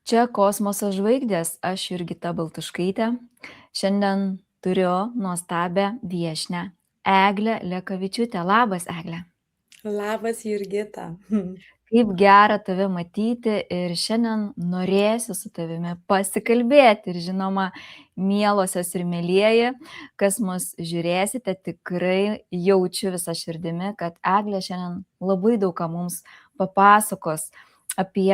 Čia kosmoso žvaigždės, aš Jurgita Baltuškaitė. Šiandien turiu nuostabią viešnią Eglę Lekavičiūtę. Labas, Egle. Labas, Jurgita. Kaip gera tave matyti ir šiandien norėsiu su tavimi pasikalbėti. Ir žinoma, mielosios ir mėlyjeji, kas mus žiūrėsite, tikrai jaučiu visą širdimi, kad Eglė šiandien labai daug ką mums papasakos apie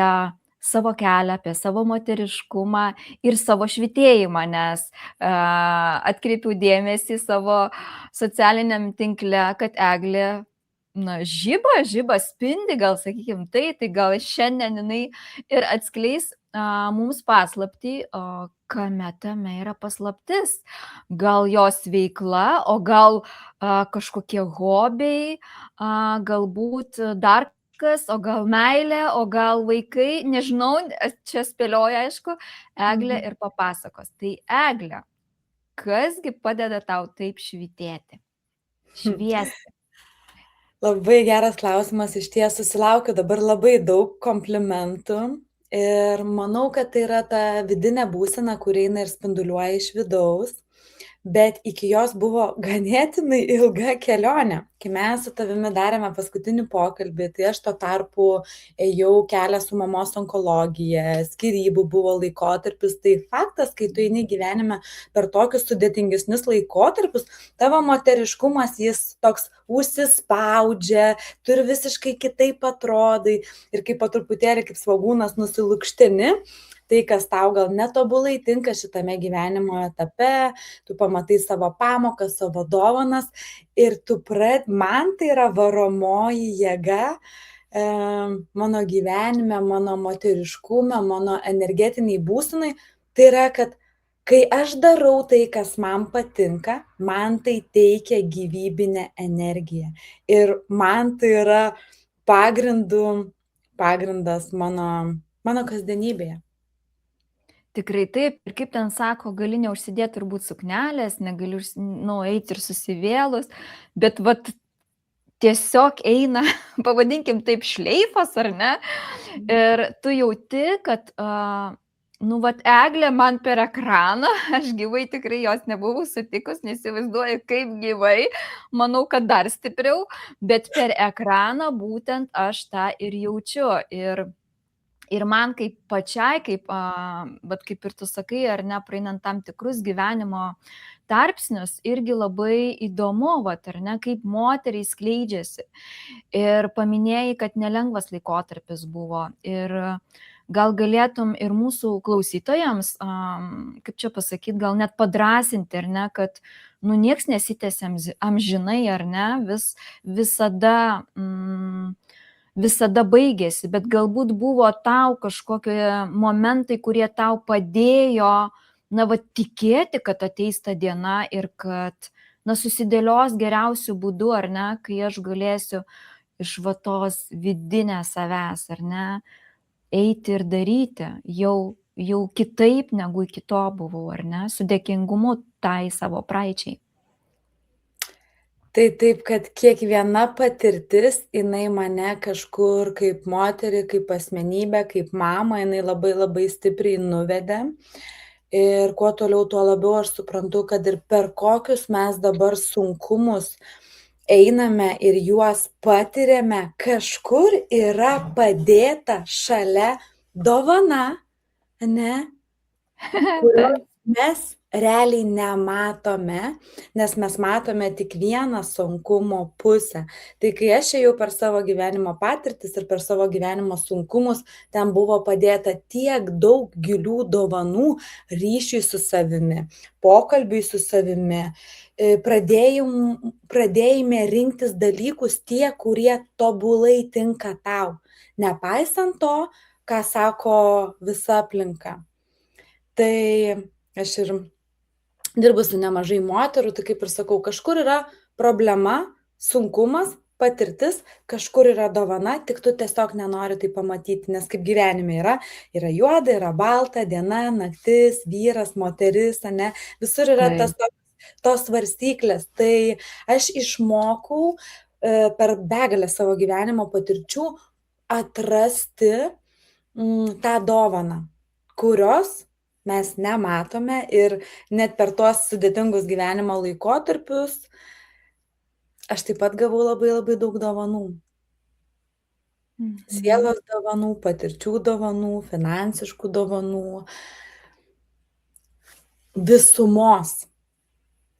savo kelią, apie savo moteriškumą ir savo švytėjimą, nes atkreipiau dėmesį savo socialiniam tinkle, kad Eglė žiba, spindi, gal sakykim tai gal šiandien jinai ir atskleis mums paslaptį, kame tame yra paslaptis. Gal jos veikla, o gal kažkokie hobiai, galbūt dar kas, o gal meilė, o gal vaikai, nežinau, čia spėlioja, aišku, Eglė ir papasakos. Tai Eglė, kasgi padeda tau taip švytėti, šviesti? Labai geras klausimas, iš ties susilaukiu dabar labai daug komplimentų ir manau, kad tai yra ta vidinė būsena, kuri eina ir spinduliuoja iš vidaus, bet iki jos buvo ganėtinai ilga kelionė. Kai mes su tavimi darėme paskutinį pokalbį, tai aš tuo tarpu ėjau kelią su mamos onkologija, skyrybų buvo laikotarpis, tai faktas, kai tu eini gyvenime per tokius sudėtingesnius laikotarpius, tavo moteriškumas jis toks užsispaudžia, tu ir visiškai kitaip atrodai ir kaip po truputėlį kaip svogūnas nusilukšteni, tai, kas tau gal netobulai tinka šitame gyvenimo etape, tu pamatai savo pamokas, savo dovanas ir man tai yra varomoji jėga mano gyvenime, mano moteriškume, mano energetiniai būsenai, tai yra, kad kai aš darau tai, kas man patinka, man tai teikia gyvybinę energiją. Ir man tai yra pagrindas mano kasdienybėje. Tikrai taip, ir kaip ten sako, gali neužsidėti turbūt suknelės, negali eiti ir susivėlus, bet vat tiesiog eina, pavadinkim taip, šleifas, ar ne? Ir tu jauti, kad, Eglė man per ekraną, aš gyvai tikrai jos nebuvau sutikus, nesivaizduoju kaip gyvai, manau, kad dar stipriau, bet per ekraną būtent aš tą ir jaučiu. Ir man kaip pačiai, kaip ir tu sakai, ar ne, praeinant tam tikrus gyvenimo tarpsnius, irgi labai įdomu, ar ne, kaip moteriai skleidžiasi. Ir paminėjai, kad nelengvas laikotarpis buvo. Ir gal galėtum ir mūsų klausytojams, kaip čia pasakyti, gal net padrąsinti, ar ne, kad nieks nesitęsia amžinai, ar ne, visada baigėsi, bet galbūt buvo tau kažkokie momentai, kurie tau padėjo, tikėti, kad ateis ta diena ir kad, susidėlios geriausių būdų, ar ne, kai aš galėsiu iš tos vidinės savęs, ar ne, eiti ir daryti jau kitaip negu iki to buvau, ar ne, su dėkingumu tai savo praeičiai. Tai taip, kad kiekviena patirtis, jinai mane kažkur kaip moterį, kaip asmenybę, kaip mamą, jinai labai labai stipriai nuvedė. Ir kuo toliau, tuo labiau aš suprantu, kad ir per kokius mes dabar sunkumus einame ir juos patiriame, kažkur yra padėta šalia dovana, ne? Kurios mes realiai nematome, nes mes matome tik vieną sunkumo pusę. Tai kai aš ėjau per savo gyvenimo patirtis ir per savo gyvenimo sunkumus, ten buvo padėta tiek daug gilių dovanų ryšiui su savimi, pokalbiui su savimi, pradėjime rinktis dalykus tie, kurie tobulai tinka tau, nepaisant to, ką sako visa aplinka. Tai aš ir dirbu su nemažai moterų, tai kaip ir sakau, kažkur yra problema, sunkumas, patirtis, kažkur yra dovana, tik tu tiesiog nenori tai pamatyti, nes kaip gyvenime yra juoda, yra balta, diena, naktis, vyras, moteris, ne, visur yra tos svarstyklės. Tai aš išmokau per begalę savo gyvenimo patirčių atrasti tą dovaną, kurios mes nematome ir net per tuos sudėtingus gyvenimo laikotarpius aš taip pat gavau labai daug dovanų. Sielos dovanų, patirčių dovanų, finansiškų dovanų, visumos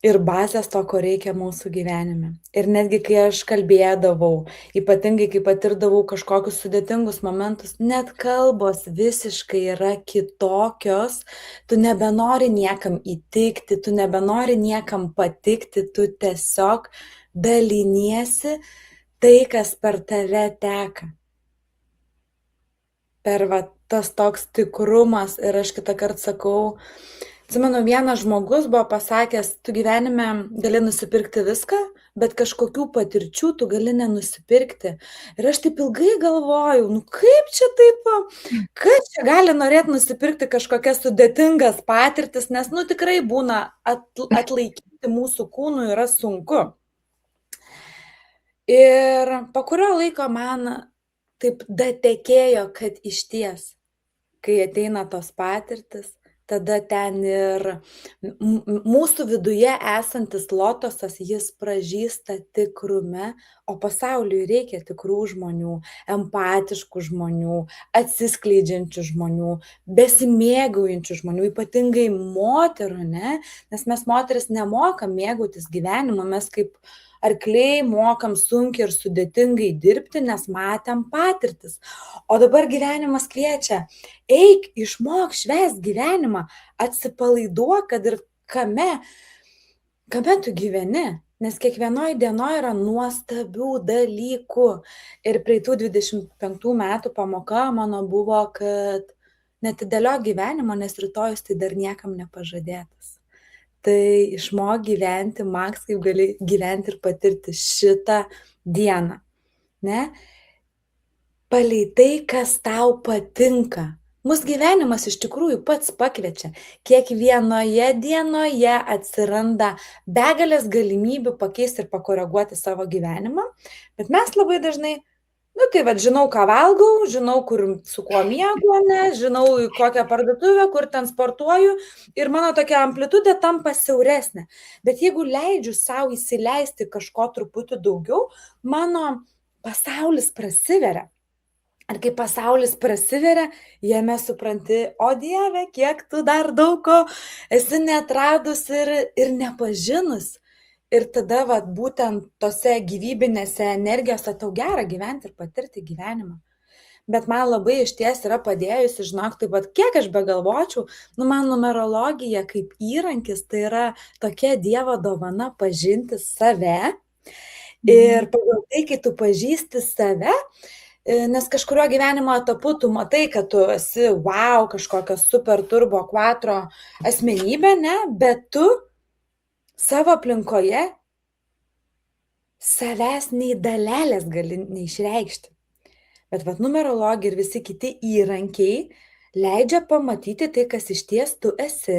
ir bazės to, ko reikia mūsų gyvenime. Ir netgi kai aš kalbėdavau, ypatingai kai patirdavau kažkokius sudėtingus momentus, net kalbos visiškai yra kitokios, tu nebenori niekam įtikti, tu nebenori niekam patikti, tu tiesiog daliniesi tai, kas per tave teka. Per tas toks tikrumas ir aš kitą kartą sakau, atsimenu, vienas žmogus buvo pasakęs, tu gyvenime gali nusipirkti viską, bet kažkokių patirčių tu gali nenusipirkti. Ir aš taip ilgai galvojau, kaip čia taip, kas čia gali norėti nusipirkti kažkokias sudėtingas patirtis, nes tikrai būna atlaikyti mūsų kūnų yra sunku. Ir po kurio laiko man taip datekėjo, kad išties, kai ateina tos patirtis, tada ten ir mūsų viduje esantis lotosas, jis pražysta tikrume, o pasauliui reikia tikrų žmonių, empatiškų žmonių, atsiskleidžiančių žmonių, besimėgaujančių žmonių, ypatingai moterų, ne? Nes mes moteris nemokam mėgautis gyvenimu, mes kaip arkliai mokam sunkiai ir sudėtingai dirbti, nes matėm patirtis. O dabar gyvenimas kviečia, eik, išmok švęst gyvenimą, atsipalaiduok, kad ir kame tu gyveni, nes kiekvienoje dienoje yra nuostabių dalykų. Ir praeitų 25 metų pamoka mano buvo, kad neatidėliok gyvenimo, nes rytojus tai dar niekam nepažadėtas. Tai išmok gyventi, maks, kaip gali gyventi ir patirti šitą dieną. Ne? Palei tai, kas tau patinka. Mūsų gyvenimas iš tikrųjų pats pakviečia. Kiekvienoje dienoje atsiranda begalės galimybių pakeisti ir pakoreguoti savo gyvenimą, bet mes labai dažnai žinau, ką valgau, žinau, su kuo miegu, žinau, kokią parduotuvę, kur ten sportuoju ir mano tokia amplitudė tampa siauresnė. Bet jeigu leidžiu savo įsileisti kažko truputį daugiau, mano pasaulis prasiveria. Ir kai pasaulis prasiveria, jame supranti, o Dieve, kiek tu dar daug ko esi neatradus ir nepažinus. Ir tada būtent tose gyvybinėse energijose tau gera gyventi ir patirti gyvenimą. Bet man labai išties yra padėjusi, žinok, taip pat kiek aš begalvočiau, man numerologija kaip įrankis, tai yra tokia Dievo dovana pažinti save. Ir pagal tai, kai tu pažįsti save, nes kažkurio gyvenimo etapu tu matai, kad tu esi, wow, kažkokia super turbo quattro asmenybė, ne, bet tu savo aplinkoje savęs nei dalelės gali neišreikšti. Bet numerologija ir visi kiti įrankiai leidžia pamatyti tai, kas išties tu esi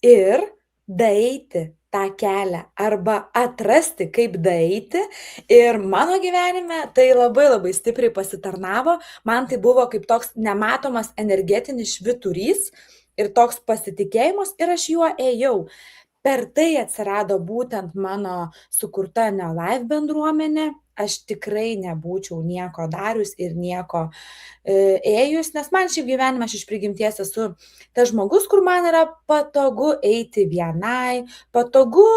ir daeiti tą kelią arba atrasti, kaip daeiti. Ir mano gyvenime tai labai stipriai pasitarnavo. Man tai buvo kaip toks nematomas energetinis švyturys ir toks pasitikėjimas ir aš juo ėjau. Per tai atsirado būtent mano sukurta Neolife bendruomenė. Aš tikrai nebūčiau nieko darius ir nieko ėjus, nes man šiaip gyvenime aš iš prigimties esu tas žmogus, kur man yra patogu eiti vienai, patogu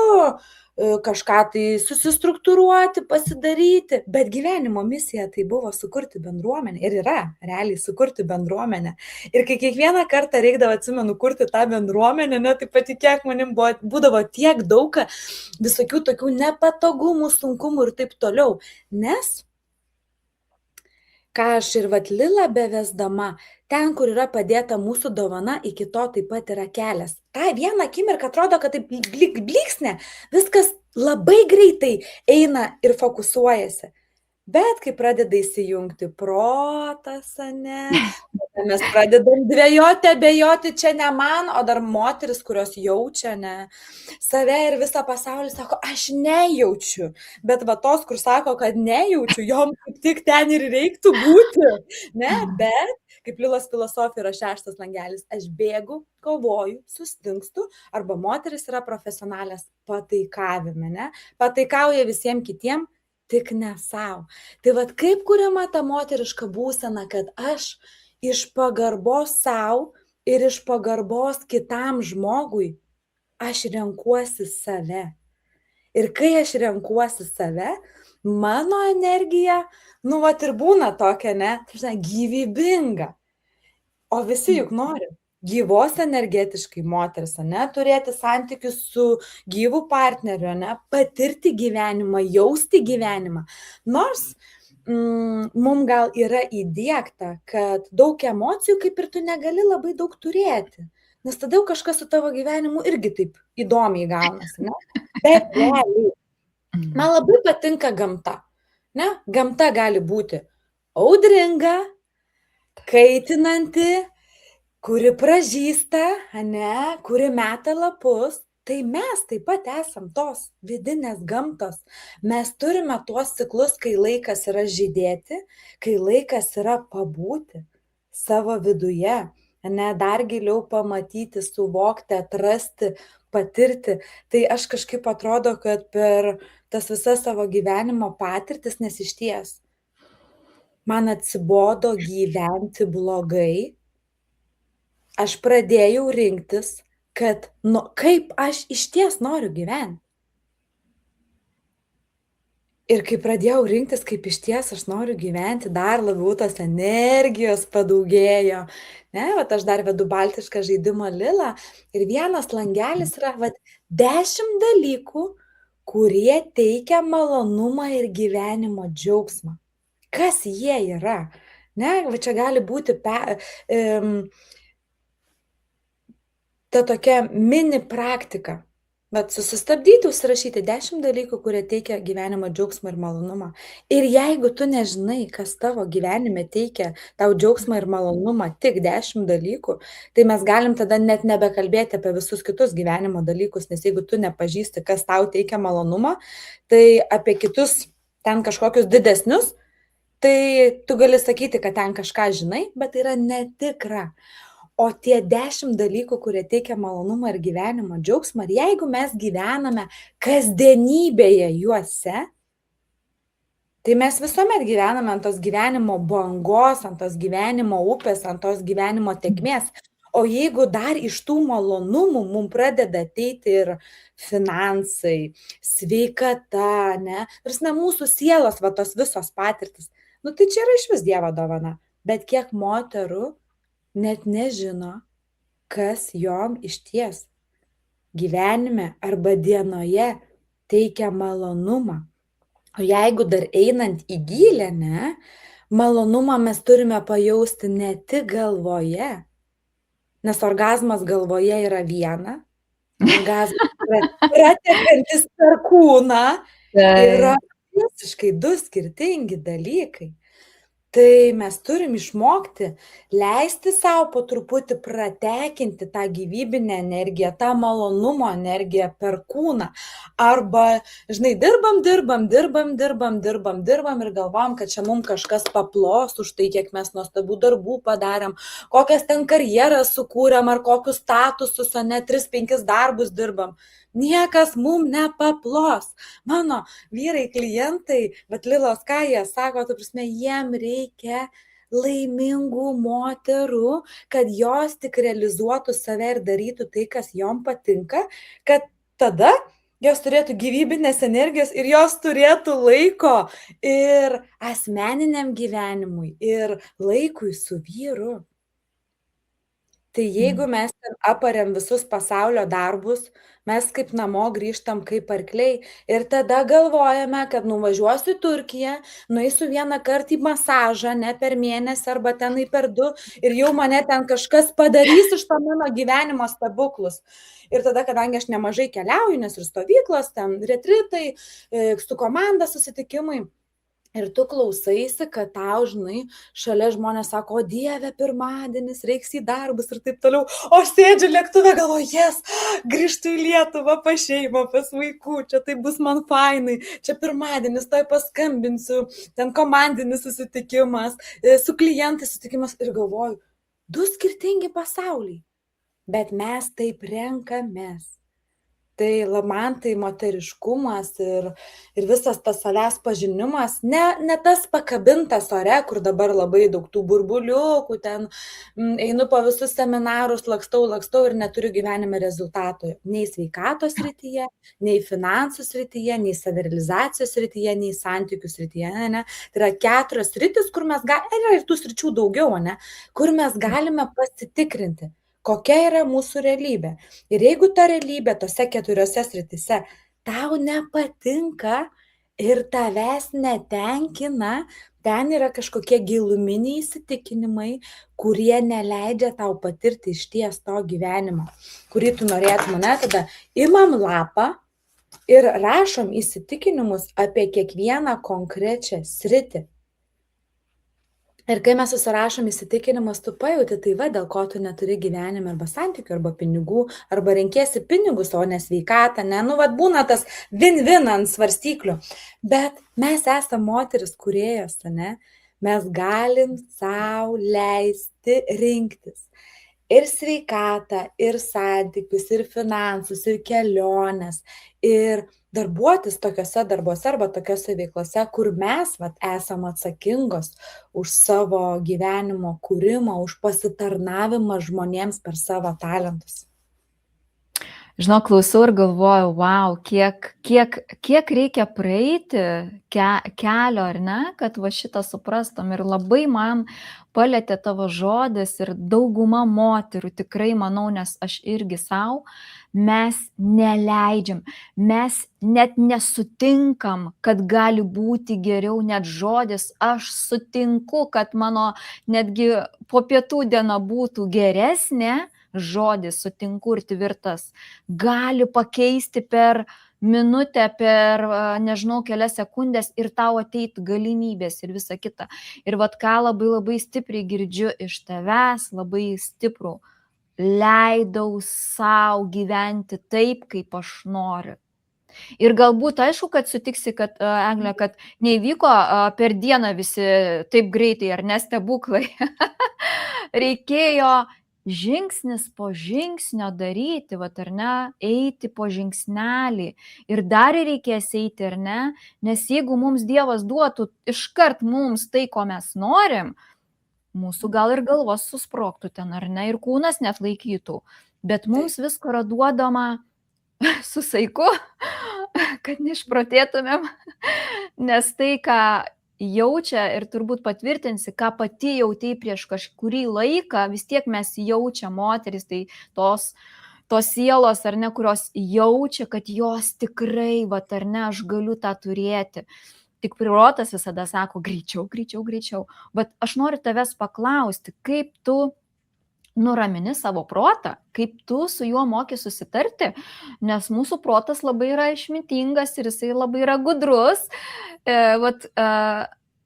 kažką tai susistruktūruoti, pasidaryti, bet gyvenimo misija tai buvo sukurti bendruomenę ir yra realiai sukurti bendruomenę. Ir kai kiekvieną kartą reikdavo, atsimenu, kurti tą bendruomenę, tai patikėk manim, būdavo tiek daug visokių tokių nepatogumų, sunkumų ir taip toliau. Nes, ką aš ir Lilą bevesdama, ten, kur yra padėta mūsų dovana, iki to taip pat yra kelias. Ta vieną akimirką atrodo, kad taip blyksnė, viskas labai greitai eina ir fokusuojasi. Bet kai pradeda įsijungti protas, mes pradedam dvejoti, abejoti, čia ne man, o dar moteris, kurios jaučia save ir visą pasaulį, sako, aš nejaučiu. Bet tos, kur sako, kad nejaučiu, jom tik ten ir reiktų būti. Ne? Bet kaip Lilos filosofija yra 6 langelis. Aš bėgu, kovoju, sustingstu, arba moteris yra profesionalės pataikavime, ne? Pataikauja visiems kitiem, tik ne savo. Tai vat kaip kuriama ta moteriška būsena, kad aš iš pagarbos savo ir iš pagarbos kitam žmogui aš renkuosi save. Ir kai aš renkuosi save, mano energija, vat ir būna tokia, ne, gyvybinga. O visi juk nori gyvos energetiškai moters, ne, turėti santykius su gyvu partneriu, ne, patirti gyvenimą, jausti gyvenimą. Nors mums gal yra įdiegta, kad daug emocijų kaip ir tu negali labai daug turėti. Nes tada jau kažkas su tavo gyvenimu irgi taip įdomiai gaunasi, ne? Bet realiai, man labai patinka gamta, ne? Gamta gali būti audringa, kaitinanti, kuri pražysta, ne? Kuri meta lapus. Tai mes taip pat esam tos vidinės gamtos. Mes turime tuos ciklus, kai laikas yra žydėti, kai laikas yra pabūti savo viduje, ne, dar giliau pamatyti, suvokti, atrasti, patirti. Tai aš kažkaip atrodo, kad per tas visas savo gyvenimo patirtis, nes išties man atsibodo gyventi blogai, aš pradėjau rinktis, kad kaip aš išties noriu gyventi. Ir kai pradėjau rinktis, kaip išties aš noriu gyventi, dar labiau tos energijos padaugėjo. Ne, vat aš dar vedu baltišką žaidimą Lila ir vienas langelis yra 10 dalykų, kurie teikia malonumą ir gyvenimo džiaugsmą. Kas jie yra? Ne, va čia gali būti ta tokia mini praktika. Bet susistabdyti, užsirašyti 10 dalykų, kurie teikia gyvenimo džiaugsmą ir malonumą. Ir jeigu tu nežinai, kas tavo gyvenime teikia tau džiaugsmą ir malonumą, tik 10 dalykų, tai mes galim tada net nebekalbėti apie visus kitus gyvenimo dalykus, nes jeigu tu nepažįsti, kas tau teikia malonumą, tai apie kitus ten kažkokius didesnius, tai tu gali sakyti, kad ten kažką žinai, bet tai yra netikra. O tie 10 dalykų, kurie teikia malonumą ir gyvenimo džiaugsmą, ir jeigu mes gyvename kasdienybėje juose, tai mes visuomet gyvename ant tos gyvenimo bangos, ant tos gyvenimo upės, ant tos gyvenimo tėkmės. O jeigu dar iš tų malonumų mums pradeda ateiti ir finansai, sveikata, ne, ir mūsų sielos, va tos visos patirtis, tai čia yra iš vis Dievo dovana. Bet kiek moterų net nežino, kas jom išties gyvenime arba dienoje teikia malonumą. O jeigu dar einant į gilę, ne, malonumą mes turime pajausti ne tik galvoje, nes orgazmas galvoje yra viena, orgazmas pratekantis per kūną yra visiškai 2 skirtingi dalykai. Tai mes turim išmokti leisti savo po truputį pratekinti tą gyvybinę energiją, tą malonumo energiją per kūną. Arba, žinai, dirbam ir galvom, kad čia mums kažkas paplos už tai, kiek mes nuostabių darbų padarėm, kokias ten karjeras sukūrėm, ar kokius statusus, o ne 3-5 darbus dirbam. Niekas mums nepaplos. Mano vyrai, klientai, bet Lilos, ką jie sako, jiem reikia laimingų moterų, kad jos tik realizuotų save ir darytų tai, kas jom patinka, kad tada jos turėtų gyvybinės energijos ir jos turėtų laiko ir asmeniniam gyvenimui, ir laikui su vyru. Tai jeigu mes apariam visus pasaulio darbus, mes kaip namo grįžtam kaip arkliai ir tada galvojame, kad nuvažiuosiu į Turkiją, nueisiu vieną kartą į masažą, ne per mėnesį arba tenai per 2 ir jau mane ten kažkas padarys iš to mano gyvenimo stebuklus. Ir tada, kadangi aš nemažai keliauju, nes ir stovyklos, ten retritai, su komanda susitikimai, Ir tu klausaisi, kad tau, žinai, šalia žmonės sako, o Dieve, pirmadienis, reiks į darbus ir taip toliau. O aš sėdžiu lėktuve, galvoju, jes, grįžtu į Lietuvą, pas šeimą, pas vaikų, čia tai bus man fainai, čia pirmadienis, toj paskambinsiu, ten komandinis susitikimas, su klientais susitikimas ir galvoju, du skirtingi pasauliai, bet mes taip renkamės. Tai man tai moteriškumas ir visas tas savęs pažinimas, ne tas pakabintas ore, kur dabar labai daug tų burbuliukų, ten einu po visus seminarus, lakstau ir neturiu gyvenime rezultatų. Nei sveikatos srityje, nei finansų srityje, nei savirealizacijos srityje, nei santykių srityje. Ne? Tai yra 4 sritis, kur mes galime, ir tų sričių daugiau, ne? Kur mes galime pasitikrinti, kokia yra mūsų realybė. Ir jeigu ta realybė tose 4 srityse tau nepatinka ir tavęs netenkina, ten yra kažkokie giluminiai įsitikinimai, kurie neleidžia tau patirti išties to gyvenimo, kurį tu norėtum, ne? Tada imam lapą ir rašom įsitikinimus apie kiekvieną konkrečią sritį. Ir kai mes susirašom įsitikinimus, tu pajauti, tai va, dėl ko tu neturi gyvenime arba santykių, arba pinigų, arba renkiesi pinigus, o ne sveikatą, ne, nu, va, būna tas win-win ant svarstyklių. Bet mes esame moteris kūrėjos, ne, mes galim sau leisti rinktis. Ir sveikatą, ir santykius, ir finansus, ir keliones, ir darbuotis tokiuose darbuose arba tokiuose veiklose, kur mes esame atsakingos už savo gyvenimo kūrimą, už pasitarnavimą žmonėms per savo talentus. Žinok, klausau ir galvoju, wow, kiek reikia praeiti kelio, ar ne, kad va šitą suprastum. Ir labai man palėtė tavo žodis ir dauguma moterų, tikrai manau, nes aš irgi savo, mes neleidžiam, mes net nesutinkam, kad gali būti geriau, net žodis, aš sutinku, kad mano netgi po pietų diena būtų geresnė, žodis sutinku ir tvirtas, gali pakeisti per minutę, per, nežinau, kelias sekundės ir tau ateit galimybės ir visa kita. Ir vat ką labai stipriai girdžiu iš tavęs, labai stiprų, leidau savo gyventi taip, kaip aš noriu. Ir galbūt aišku, kad sutiksi, kad, Egle, kad neįvyko per dieną visi taip greitai, ar ne stebuklai. Reikėjo žingsnis po žingsnio daryti, vat, ar ne, eiti po žingsnelį ir dar reikės eiti, ar ne, nes jeigu mums Dievas duotų iškart mums tai, ko mes norim, mūsų gal ir galvos susprogtų ten, ar ne, ir kūnas net laikytų, bet mums visko yra duodama su saiku, kad neišprotėtumėm, nes tai, ką jaučia ir turbūt patvirtinsi, ką pati jautei prieš kažkurį laiką, vis tiek mes jaučia moteris, tai tos sielos, ar ne, kurios jaučia, kad jos tikrai, vat, ar ne, aš galiu tą turėti. Tik protas visada sako, greičiau. Bet aš noriu tavęs paklausti, kaip tu nuramini savo protą, kaip tu su juo moki susitarti, nes mūsų protas labai yra išmintingas ir jisai labai yra gudrus.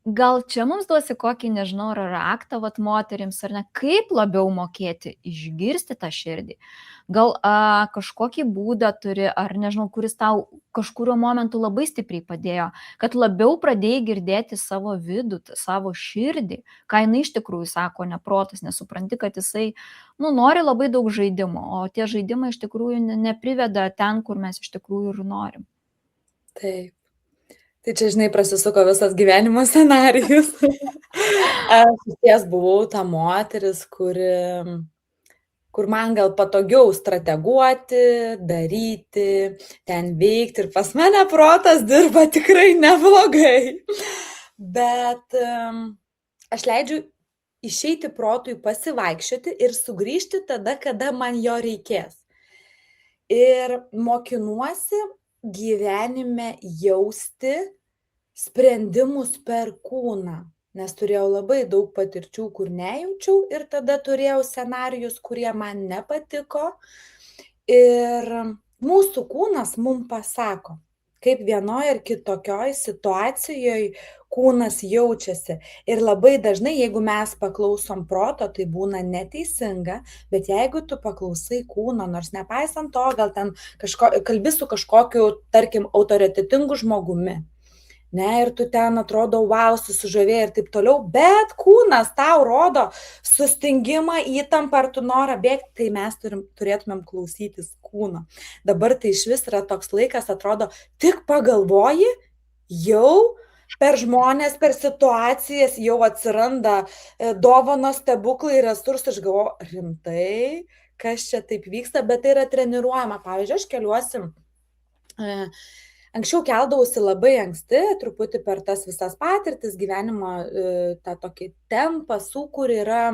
Gal čia mums duosi kokį, nežinau, raktą moterims, ar ne, kaip labiau mokėti išgirsti tą širdį. Gal kažkokį būdą turi, ar nežinau, kuris tau kažkurio momentu labai stipriai padėjo, kad labiau pradėjai girdėti savo vidų, savo širdį, ką jinai iš tikrųjų sako, ne protas, nesupranti, kad jisai, nori labai daug žaidimų, o tie žaidimai iš tikrųjų nepriveda ten, kur mes iš tikrųjų ir norim. Taip. Tai čia, žinai, prasisuko visas gyvenimo scenarijus. Aš ties buvau ta moteris, kur man gal patogiau strateguoti, daryti, ten veikti ir pas mane protas dirba tikrai neblogai. Bet aš leidžiu išeiti protui pasivaikščioti ir sugrįžti tada, kada man jo reikės. Ir mokinuosi gyvenime jausti sprendimus per kūną, nes turėjau labai daug patirčių, kur nejaučiau ir tada turėjau scenarijus, kurie man nepatiko. Ir mūsų kūnas mums pasako, kaip vienoj ar kitokioj situacijoj kūnas jaučiasi. Ir labai dažnai, jeigu mes paklausom proto, tai būna neteisinga, bet jeigu tu paklausai kūno, nors nepaisant to, gal ten kalbi su kažkokiu, tarkim, autoritetingu žmogumi, ne, ir tu ten atrodo, wow, susižavėjai ir taip toliau, bet kūnas tau rodo sustingimą, įtampą, ar tu norą bėgti, tai mes turėtumėm klausytis kūno. Dabar tai iš vis yra toks laikas, atrodo, tik pagalvoji, jau per žmonės, per situacijas jau atsiranda dovanos, stebuklai, resursai, aš galvoju, rimtai, kas čia taip vyksta, bet tai yra treniruojama. Pavyzdžiui, aš keliuosi, anksčiau keldavausi labai anksti, truputį per tas visas patirtis gyvenimo, tą tokį tempą, sūkurį, yra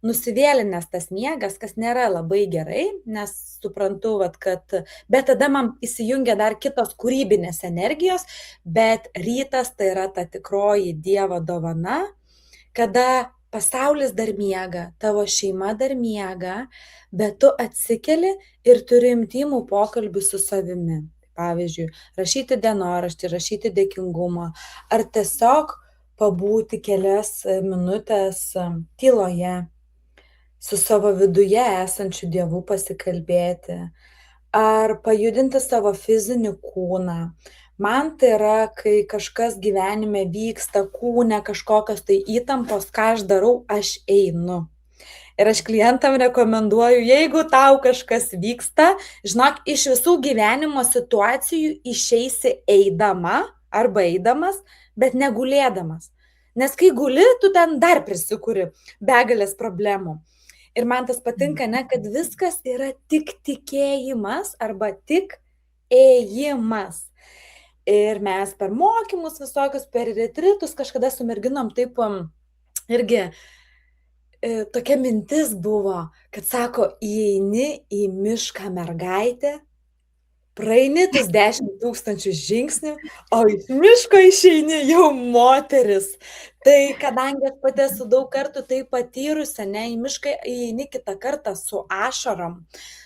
nusivėlinęs tas miegas, kas nėra labai gerai, nes suprantu, kad, bet tada man įsijungia dar kitos kūrybinės energijos, bet rytas tai yra ta tikroji Dievo dovana, kada pasaulis dar miega, tavo šeima dar miega, bet tu atsikeli ir turi intymų pokalbį su savimi. Pavyzdžiui, rašyti dienoraštį, rašyti dėkingumą, ar tiesiog pabūti kelias minutės tyloje, su savo viduje esančiu Dievu pasikalbėti, ar pajudinti savo fizinį kūną. Man tai yra, kai kažkas gyvenime vyksta, kūne kažkokios tai įtampos, ką aš darau, aš einu. Ir aš klientam rekomenduoju, jeigu tau kažkas vyksta, žinok, iš visų gyvenimo situacijų išeisi eidama arba eidamas, bet negulėdamas. Nes kai guli, tu ten dar prisikuri begalės problemų. Ir man tas patinka, ne, kad viskas yra tik tikėjimas arba tik ėjimas. Ir mes per mokymus visokius, per retritus kažkada su merginom taip irgi tokia mintis buvo, kad sako, įeini į mišką mergaitę, praeini tus 10 000 žingsnių, o iš miško išeini jau moteris. Tai kadangi aš pati esu daug kartų tai patyrusi, ne, į mišką įeini kitą kartą su ašarom,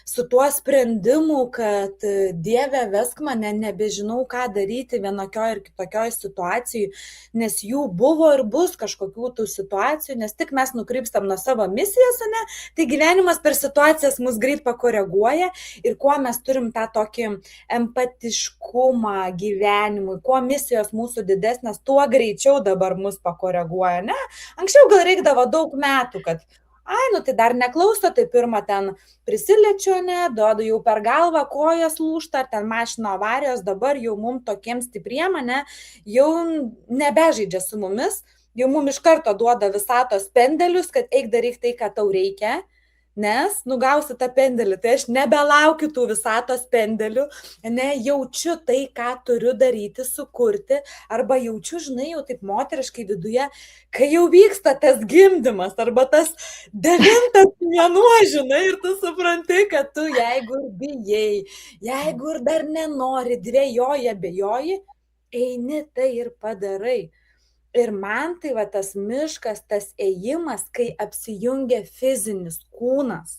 su tuo sprendimu, kad Dieve vesk mane, nebežinau, ką daryti vienokioj ir kitokioj situacijai, nes jų buvo ir bus kažkokių tų situacijų, nes tik mes nukrypstam nuo savo misijos, ne, tai gyvenimas per situacijas mus greit pakoreguoja ir kuo mes turim tą tokį empatiškumą gyvenimui, kuo misijos mūsų didesnės, tuo greičiau dabar mus pakoreguoja, ne? Anksčiau gal reikdavo daug metų, kad tai dar neklauso, tai pirmą ten prisiliečiu, ne, duodu jau per galvą, kojas lūžta, ten mašino avarijos, dabar jau mum tokiem stipriem, ne, jau nebežaidžia su mumis, jau mum iš karto duoda visatos pendelius, kad eik daryk tai, ką tau reikia, nes nugausi tą pendelį, tai aš nebelaukiu tų visatos pendelių, ne, jaučiu tai, ką turiu daryti, sukurti, arba jaučiu, žinai, jau taip moteriškai viduje, kai jau vyksta tas gimdymas, arba tas 9 mėnuo, žinai, ir tu supranti, kad tu jeigu ir bijai, jeigu ir dar nenori, dvejoji, abejoji, eini tai ir padarai. Ir man tai va tas miškas, tas ėjimas, kai apsijungia fizinis kūnas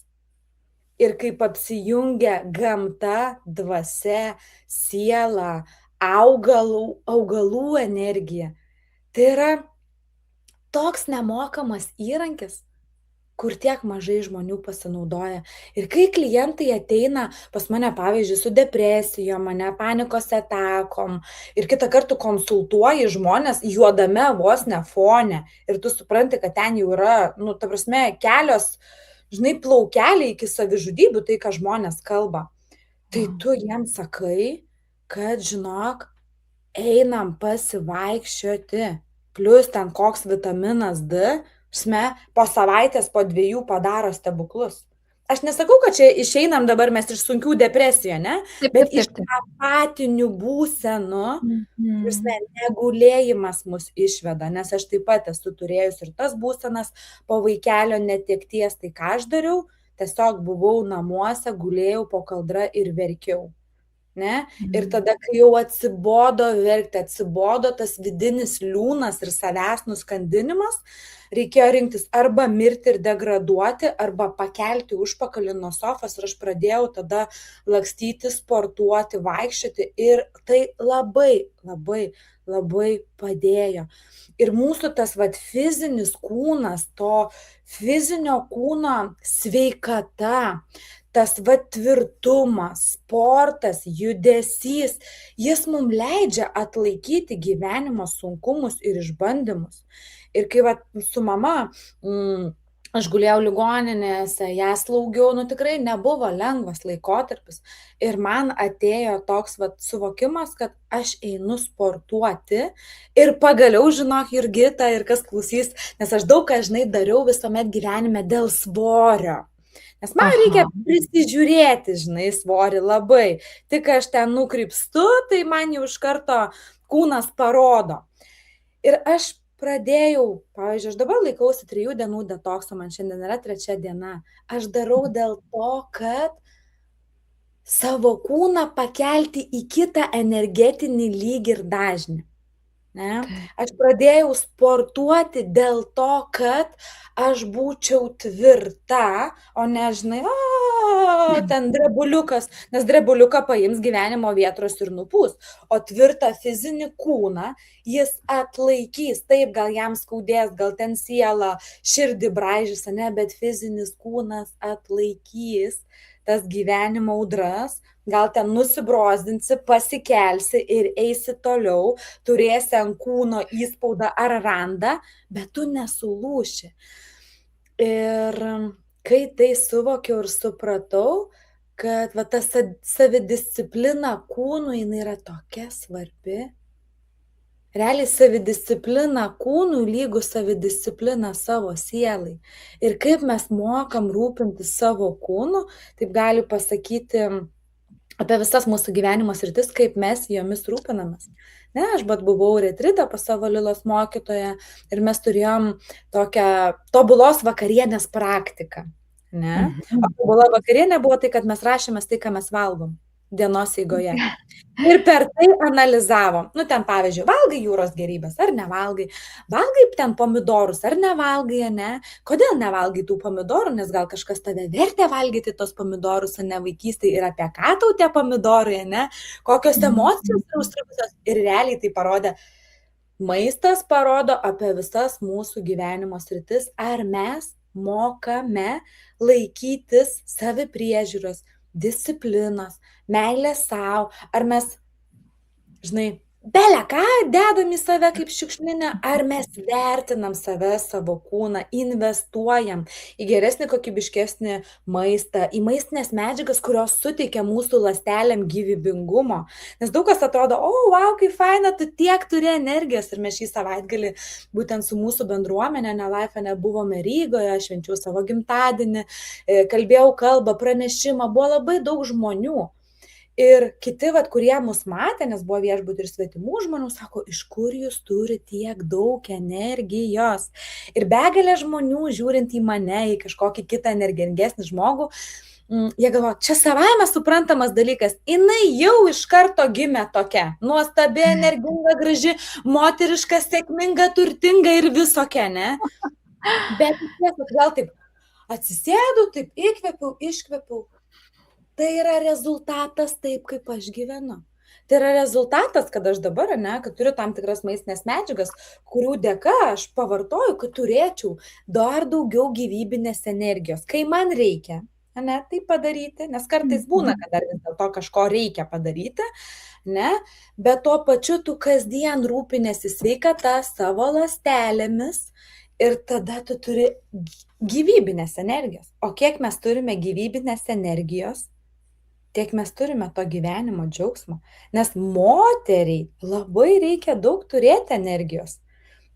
ir kaip apsijungia gamta, dvasia, siela, augalų energija. Tai yra toks nemokamas įrankis, kur tiek mažai žmonių pasinaudoja. Ir kai klientai ateina pas mane, pavyzdžiui, su depresijom, mane panikos atakom, ir kitą kartą konsultuoji žmonės juodame vos ne fone, ir tu supranti, kad ten jau yra, ta prasme, kelios, žinai, plaukeliai iki savižudybių, tai, ką žmonės kalba. Tai tu jiems sakai, kad, žinok, einam pasivaikščioti, plus ten koks vitaminas D, po savaitės, po 2 padaro stebuklus. Aš nesakau, kad čia išeinam dabar mes iš sunkių depresijų, ne? Bet iš apatinių būsenų, negulėjimas mus išveda, nes aš taip pat esu turėjus ir tas būsenas po vaikelio netekties, tai ką aš dariau, tiesiog buvau namuose, gulėjau po kaldra ir verkiau. ne? Ir tada, kai jau atsibodo verkti, atsibodo tas vidinis liūnas ir savęs nuskandinimas, reikėjo rinktis arba mirti ir degraduoti, arba pakelti užpakalį nuo sofos ir aš pradėjau tada lakstyti, sportuoti, vaikščioti ir tai labai, labai, labai padėjo. Ir mūsų tas fizinis kūnas, to fizinio kūno sveikata, tas tvirtumas, sportas, judesys, jis mums leidžia atlaikyti gyvenimo sunkumus ir išbandymus. Ir kai su mama aš gulėjau ligoninėse, ją slaugiau, tikrai nebuvo lengvas laikotarpis. Ir man atėjo toks suvokimas, kad aš einu sportuoti ir pagaliau, žinok, Jurgita ir kas klausys, nes aš daug ką, dariau visuomet gyvenime dėl svorio. Nes man reikia prisižiūrėti, svorį labai. Tik aš ten nukrypstu, tai man jau iš karto kūnas parodo. Ir aš pradėjau, pavyzdžiui, aš dabar laikausi 3 dienų detokso, man šiandien yra 3 diena. Aš darau dėl to, kad savo kūną pakelti į kitą energetinį lygį ir dažnį. Ne? Aš pradėjau sportuoti dėl to, kad aš būčiau tvirta, o ne, ten drebuliukas, nes drebuliuką paims gyvenimo vietros ir nupūs, o tvirtą fizinį kūną jis atlaikys, taip, gal jam skaudės, gal ten siela, širdį braižys, ne, bet fizinis kūnas atlaikys tas gyvenimo audras, gal ten nusibrozdinsi, pasikelsi ir eisi toliau, turėsi ant kūno įspaudą ar randą, bet tu nesulūši. Ir kai tai suvokiau ir supratau, kad ta savidisciplina kūnui jinai yra tokia svarbi. Realiai savidisciplina kūnui lygų savidisciplina savo sielai. Ir kaip mes mokam rūpintis savo kūnu, taip gali pasakyti apie visas mūsų gyvenimo sritis, kaip mes jomis rūpinamės. Ne, aš buvau retrite pas savo Lilos mokytoją ir mes turėjom tokią tobulos vakarienės praktiką. Ne? O tobula vakarienė buvo tai, kad mes rašėmės tai, ką mes valgom dienos eigoje. Ir per tai analizavom. Ten, pavyzdžiui, valgai jūros gėrybės ar nevalgai, valgai ten pomidorus ar nevalgai, ne? Kodėl nevalgai tų pomidorų, nes gal kažkas tave vertė valgyti tos pomidorus, ne vaikystėje, ir apie ką tau tie pomidorai, ne? Kokios emocijos yra užstrigusios. Ir realiai tai parodė, maistas parodo apie visas mūsų gyvenimo sritis, ar mes mokame laikytis savipriežiūros, disciplinos, meilės savo, ar mes, belę ką dedam į save kaip šiukšlinę, ar mes vertinam save, savo kūną, investuojam į geresnį, kokybiškesnį maistą, į maistinės medžiagas, kurios suteikia mūsų ląstelėm gyvybingumo. Nes daug kas atrodo, wow, kaip faina, tu tiek turi energijos. Ir mes šį savaitgalį būtent su mūsų bendruomenė Nelaife buvome Rygoje, aš švenčiau savo gimtadienį, kalbėjau kalbą, pranešimą, buvo labai daug žmonių. Ir kiti, kurie mus matė, nes buvo viešbuty ir svetimų žmonių, sako, iš kur jūs turite tiek daug energijos. Ir begalė žmonių, žiūrint į mane, į kažkokį kitą energingesnį žmogų, jie galvo, čia savaime suprantamas dalykas, jinai jau iš karto gimė tokia, nuostabi, energinga, graži, moteriška, sėkminga, turtinga ir visokia, ne? Bet gal taip atsisėdu, taip įkvėpiau, iškvėpiau. Tai yra rezultatas taip, kaip aš gyvenu. Tai yra rezultatas, kad aš dabar, kad turiu tam tikras maistinės medžiagas, kurių dėka aš pavartoju, kad turėčiau dar daugiau gyvybinės energijos. Kai man reikia, tai padaryti, nes kartais būna, kad dar vis dėlto kažko reikia padaryti, ne, bet tuo pačiu tu kasdien rūpinėsi sveikata savo ląstelėmis ir tada tu turi gyvybinės energijos. O kiek mes turime gyvybinės energijos, tiek mes turime to gyvenimo džiaugsmo. Nes moteriai labai reikia daug turėti energijos.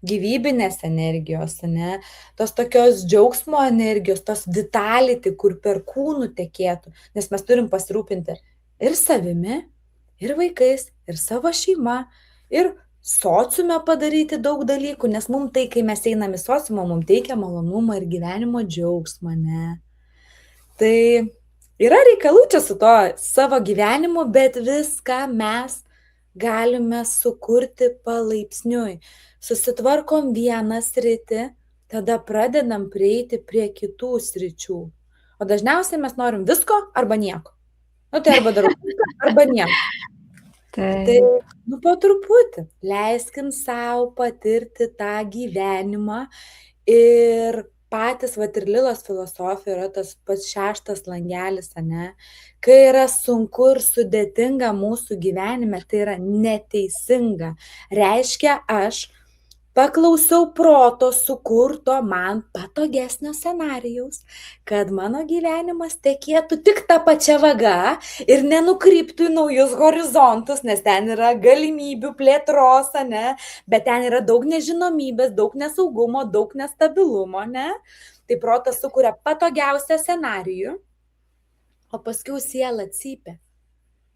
Gyvybinės energijos, ne? Tos tokios džiaugsmo energijos, tos vitality, kur per kūnų tekėtų. Nes mes turim pasirūpinti ir savimi, ir vaikais, ir savo šeima, ir sociume padaryti daug dalykų. Nes mums tai, kai mes einam į sociumą, mums teikia malonumą ir gyvenimo džiaugsmą, ne? Tai Yra reikalų čia su to savo gyvenimu, bet viską mes galime sukurti palaipsniui. Susitvarkom vieną sritį, tada pradedam prieiti prie kitų sričių. O dažniausiai mes norim visko arba nieko. Tai arba darau viską, arba nieko. Tai, po truputį, leiskim savo patirti tą gyvenimą ir patys, ir Lilos filosofija yra tas pats 6 langelis, ane? Kai yra sunku ir sudėtinga mūsų gyvenime, tai yra neteisinga. Reiškia, aš paklausiau proto sukurto man patogesnio scenarijaus, kad mano gyvenimas tekėtų tik tą pačią vagą ir nenukryptų į naujus horizontus, nes ten yra galimybių plėtros, ne? Bet ten yra daug nežinomybės, daug nesaugumo, daug nestabilumo, ne? Tai protas sukuria patogiausią scenarijų, o paskui siela cypia.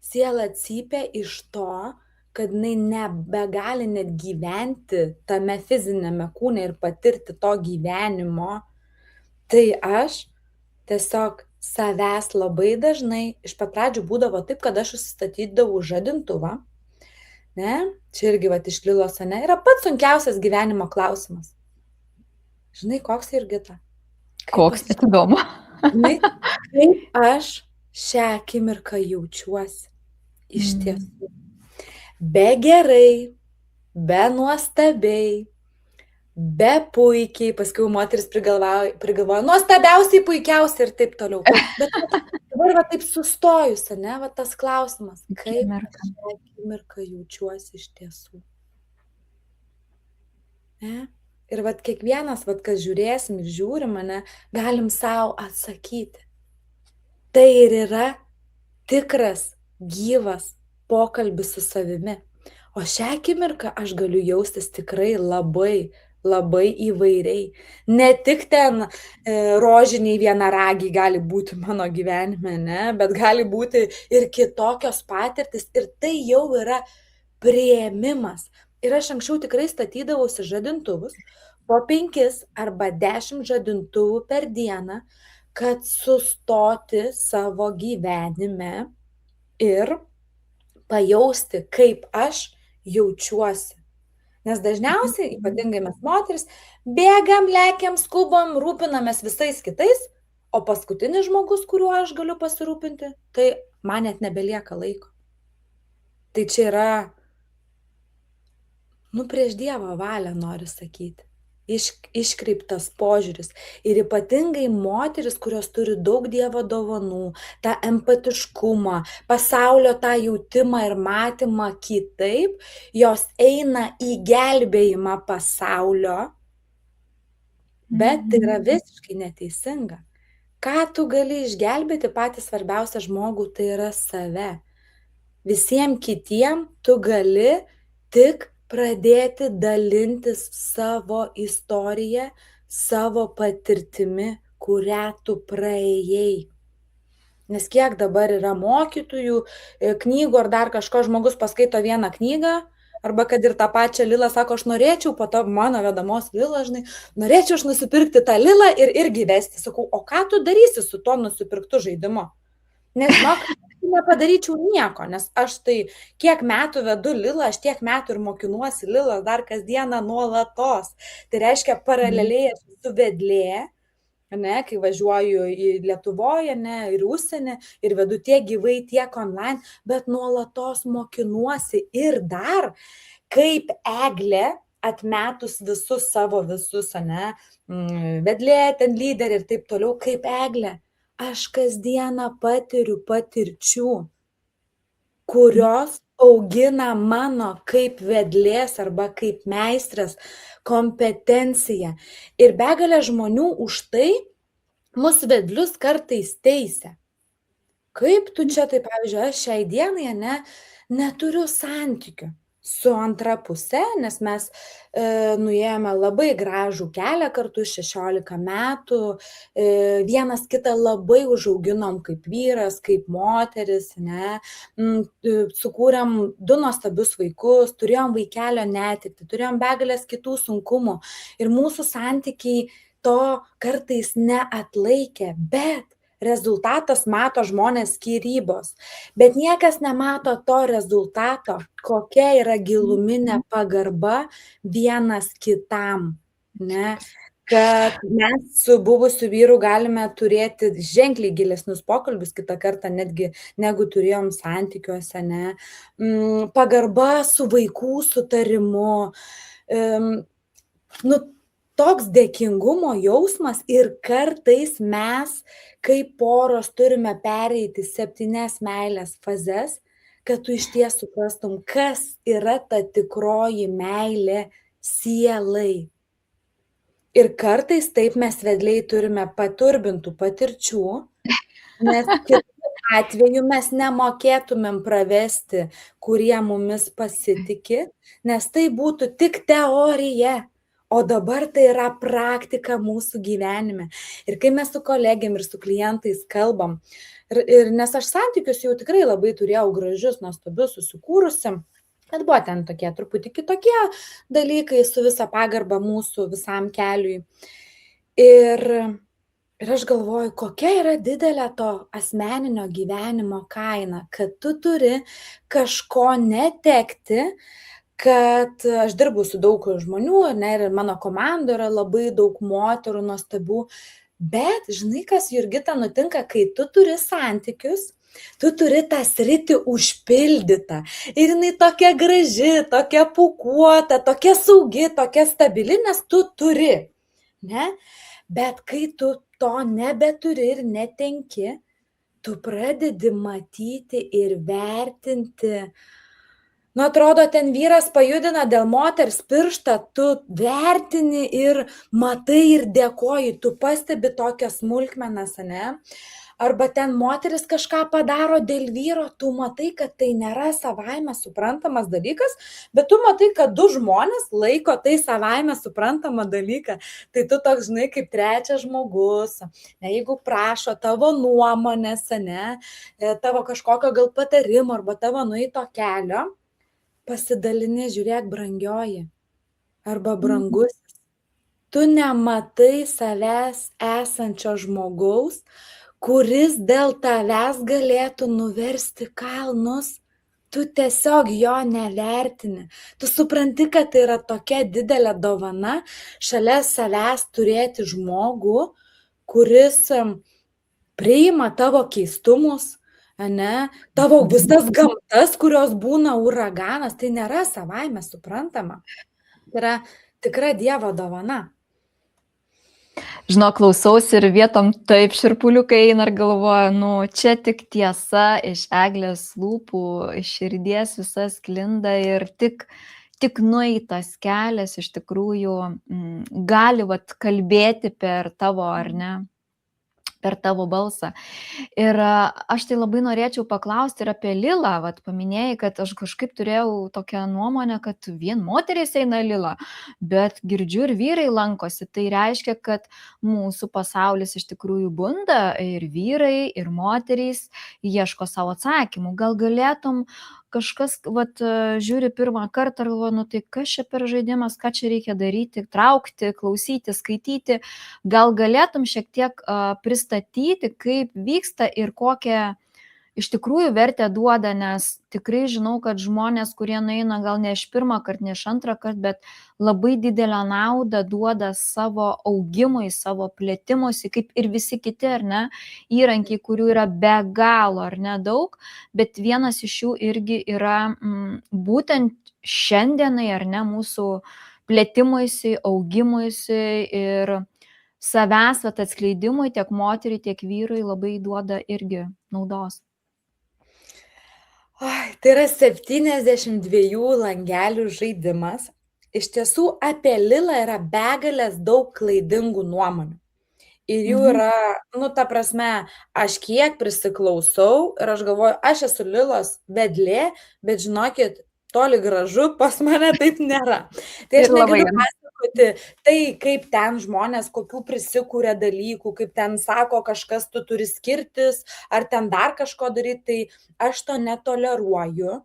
Siela cypia iš to, kad jinai nebegali net gyventi tame fizinėme kūne ir patirti to gyvenimo. Tai aš tiesiog savęs labai dažnai, iš pat pradžių būdavo taip, kad aš susistatydavau žadintuvą, ne? Čia irgi iš Lilos, ne? Yra pats sunkiausias gyvenimo klausimas. Žinai, koks Jurgita? Koks, įdomu. Kaip aš šią akimirką jaučiuosi iš tiesų. Be gerai, be nuostabiai, be puikiai, paskui moteris prigalvoja, nuostabiausiai, puikiausiai ir taip toliau. Bet dabar taip sustojus, ne, tas klausimas, kaip aš šią akimirką jaučiuosi iš tiesų. Ne? Ir kiekvienas, kas žiūrėsim ir žiūrim, ne, galim savo atsakyti. Tai ir yra tikras, gyvas pokalbis su savimi. O šią akimirką aš galiu jaustis tikrai labai, labai įvairiai. Ne tik ten rožiniai vienaragiai gali būti mano gyvenime, ne, bet gali būti ir kitokios patirtis. Ir tai jau yra priėmimas. Ir aš anksčiau tikrai statydavausi žadintuvus, po 5 arba 10 žadintuvų per dieną, kad sustoti savo gyvenime ir pajausti, kaip aš jaučiuosi. Nes dažniausiai, ypatingai mes moteris, bėgam, lekiam, skubam, rūpinamės visais kitais, o paskutinis žmogus, kuriuo aš galiu pasirūpinti, tai man net nebelieka laiko. Tai čia yra, prieš Dievo valią noriu sakyti. Iškreiptas požiūris. Ir ypatingai moteris, kurios turi daug Dievo dovanų, tą empatiškumą, pasaulio tą jautimą ir matymą kitaip, jos eina į gelbėjimą pasaulio, bet tai yra visiškai neteisinga. Ką tu gali išgelbėti, patį svarbiausią žmogų, tai yra save. Visiems kitiem tu gali tik pradėti dalintis savo istoriją, savo patirtimi, kurią tu praėjai. Nes kiek dabar yra mokytojų, knygų ar dar kažko, žmogus paskaito vieną knygą, arba kad ir tą pačią Lilą sako, aš norėčiau po to mano vedamos Lilą, žinai, norėčiau aš nusipirkti tą Lilą ir irgi vesti. Sakau, o ką tu darysi su tuo nusipirktu žaidimu? Nes žinok, nepadaryčiau nieko, nes aš tai kiek metų vedu Lilą, aš tiek metų ir mokinuosi Lilą dar kasdieną nuolatos. Tai reiškia, paraleliai aš esu vedlė, ne, kai važiuoju į Lietuvoje, ne, ir užsienį, ir vedu tiek gyvai, tiek online, bet nuolatos mokinuosi ir dar, kaip Eglė, atmetus visus savo visus, ne, vedlė, ten lyderį ir taip toliau, kaip Eglė. Aš kasdieną patiriu patirčių, kurios augina mano kaip vedlės arba kaip meistrės kompetenciją. Ir begalė žmonių už tai mus vedlius kartais teisia. Kaip tu čia, tai pavyzdžiui, aš šiai dienai neturiu santykių su antra puse, nes mes nuėjome labai gražų kelią kartu 16 metų, vienas kitą labai užauginom kaip vyras, kaip moteris, ne, sukūrėm 2 nuostabius vaikus, turėjom vaikelio netektį, turėjom begalės kitų sunkumų ir mūsų santykiai to kartais neatlaikė, bet rezultatas mato žmonės skyrybos, bet niekas nemato to rezultato, kokia yra giluminė pagarba vienas kitam, ne? Kad mes su buvusiu vyru galime turėti ženkliai gilesnius pokalbius kitą kartą netgi negu turėjom santykiuose, ne? Pagarba su vaikų sutarimu, nu, toks dėkingumo jausmas ir kartais mes, kaip poros, turime pereiti 7 meilės fazes, kad tu išties suprastum, kas yra ta tikroji meilė sielai. Ir kartais taip mes vedliai turime paturbintų patirčių, nes kitu atveju mes nemokėtumėm pravesti, kurie mumis pasitiki, nes tai būtų tik teorija. O dabar tai yra praktika mūsų gyvenime. Ir kai mes su kolegėm ir su klientais kalbam, ir nes aš santykius jau tikrai labai turėjau gražius, nuostabius, susikūrusi, kad buvo ten tokie truputį kitokie dalykai su visa pagarba mūsų visam keliui. Ir aš galvoju, kokia yra didelė to asmeninio gyvenimo kaina, kad tu turi kažko netekti, kad aš dirbu su daug žmonių, ne, ir mano komanda yra labai daug moterų nuostabių, bet žinai, kas, Jurgita, nutinka, kai tu turi santykius, tu turi tą sritį užpildytą ir jinai tokia graži, tokia pūkuota, tokia saugi, tokia stabili, nes tu turi, ne? Bet kai tu to nebeturi ir netenki, tu pradedi matyti ir vertinti. Nu, atrodo, ten vyras pajudina dėl moters pirštą, tu vertini ir matai ir dėkoji, tu pastebi tokias smulkmenas, ne? Arba ten moteris kažką padaro dėl vyro, tu matai, kad tai nėra savaime suprantamas dalykas, bet tu matai, kad du žmonės laiko tai savaime suprantamą dalyką. Tai tu toks, žinai, kaip trečias žmogus, ne, jeigu prašo tavo nuomonės, ne, tavo kažkokio gal patarimo arba tavo nueito kelio, pasidalini, žiūrėk, brangioji arba brangusis. Tu nematai savęs esančio žmogaus, kuris dėl tavęs galėtų nuversti kalnus. Tu tiesiog jo nevertini. Tu supranti, kad tai yra tokia didelė dovana šalia savęs turėti žmogų, kuris priima tavo keistumus, ne, tavo visas gamtas, kurios būna uraganas, tai nėra savaime suprantama. Tai yra tikra Dievo dovana. Žinok, klausausi ir vietom taip širpuliukai eina ir galvoju, nu, čia tik tiesa iš Eglės lūpų, iš širdies visas sklinda ir tik nueitas kelias iš tikrųjų gali kalbėti per tavo, ar ne, per tavo balsą. Ir aš tai labai norėčiau paklausti ir apie Lilą, paminėjai, kad aš kažkaip turėjau tokią nuomonę, kad vien moterys eina Lilą, bet girdžiu ir vyrai lankosi, tai reiškia, kad mūsų pasaulis iš tikrųjų bunda ir vyrai, ir moterys ieško savo atsakymų. Gal galėtum kažkas, žiūri pirmą kartą ir galvoja, nu tai kas čia per žaidimas, ką čia reikia daryti, traukti, klausyti, skaityti. Gal galėtum šiek tiek pristatyti, kaip vyksta ir kokią iš tikrųjų vertę duoda, nes tikrai žinau, kad žmonės, kurie nueina gal ne iš pirmą kartą, ne iš antrą kartą, bet labai didelę naudą duoda savo augimui, savo plėtimuisi, kaip ir visi kiti, ar ne, įrankiai, kurių yra be galo, ar ne, daug, bet vienas iš jų irgi yra būtent šiandienai, ar ne, mūsų plėtimuisi, augimuisi ir savęs atskleidimui tiek moteriai, tiek vyrui labai duoda irgi naudos. Tai yra 72 langelių žaidimas. Iš tiesų, apie Lilą yra begalės daug klaidingų nuomonių. Ir jų yra, nu, ta prasme, aš kiek prisiklausau ir aš galvoju, aš esu Lilos vedlė, bet žinokit, toli gražu, pas mane taip nėra. Tai aš negaliu pasakoti tai, kaip ten žmonės, kokių prisikūrė dalykų, kaip ten sako kažkas, tu turi skirtis, ar ten dar kažko daryti, tai aš to netoleruoju.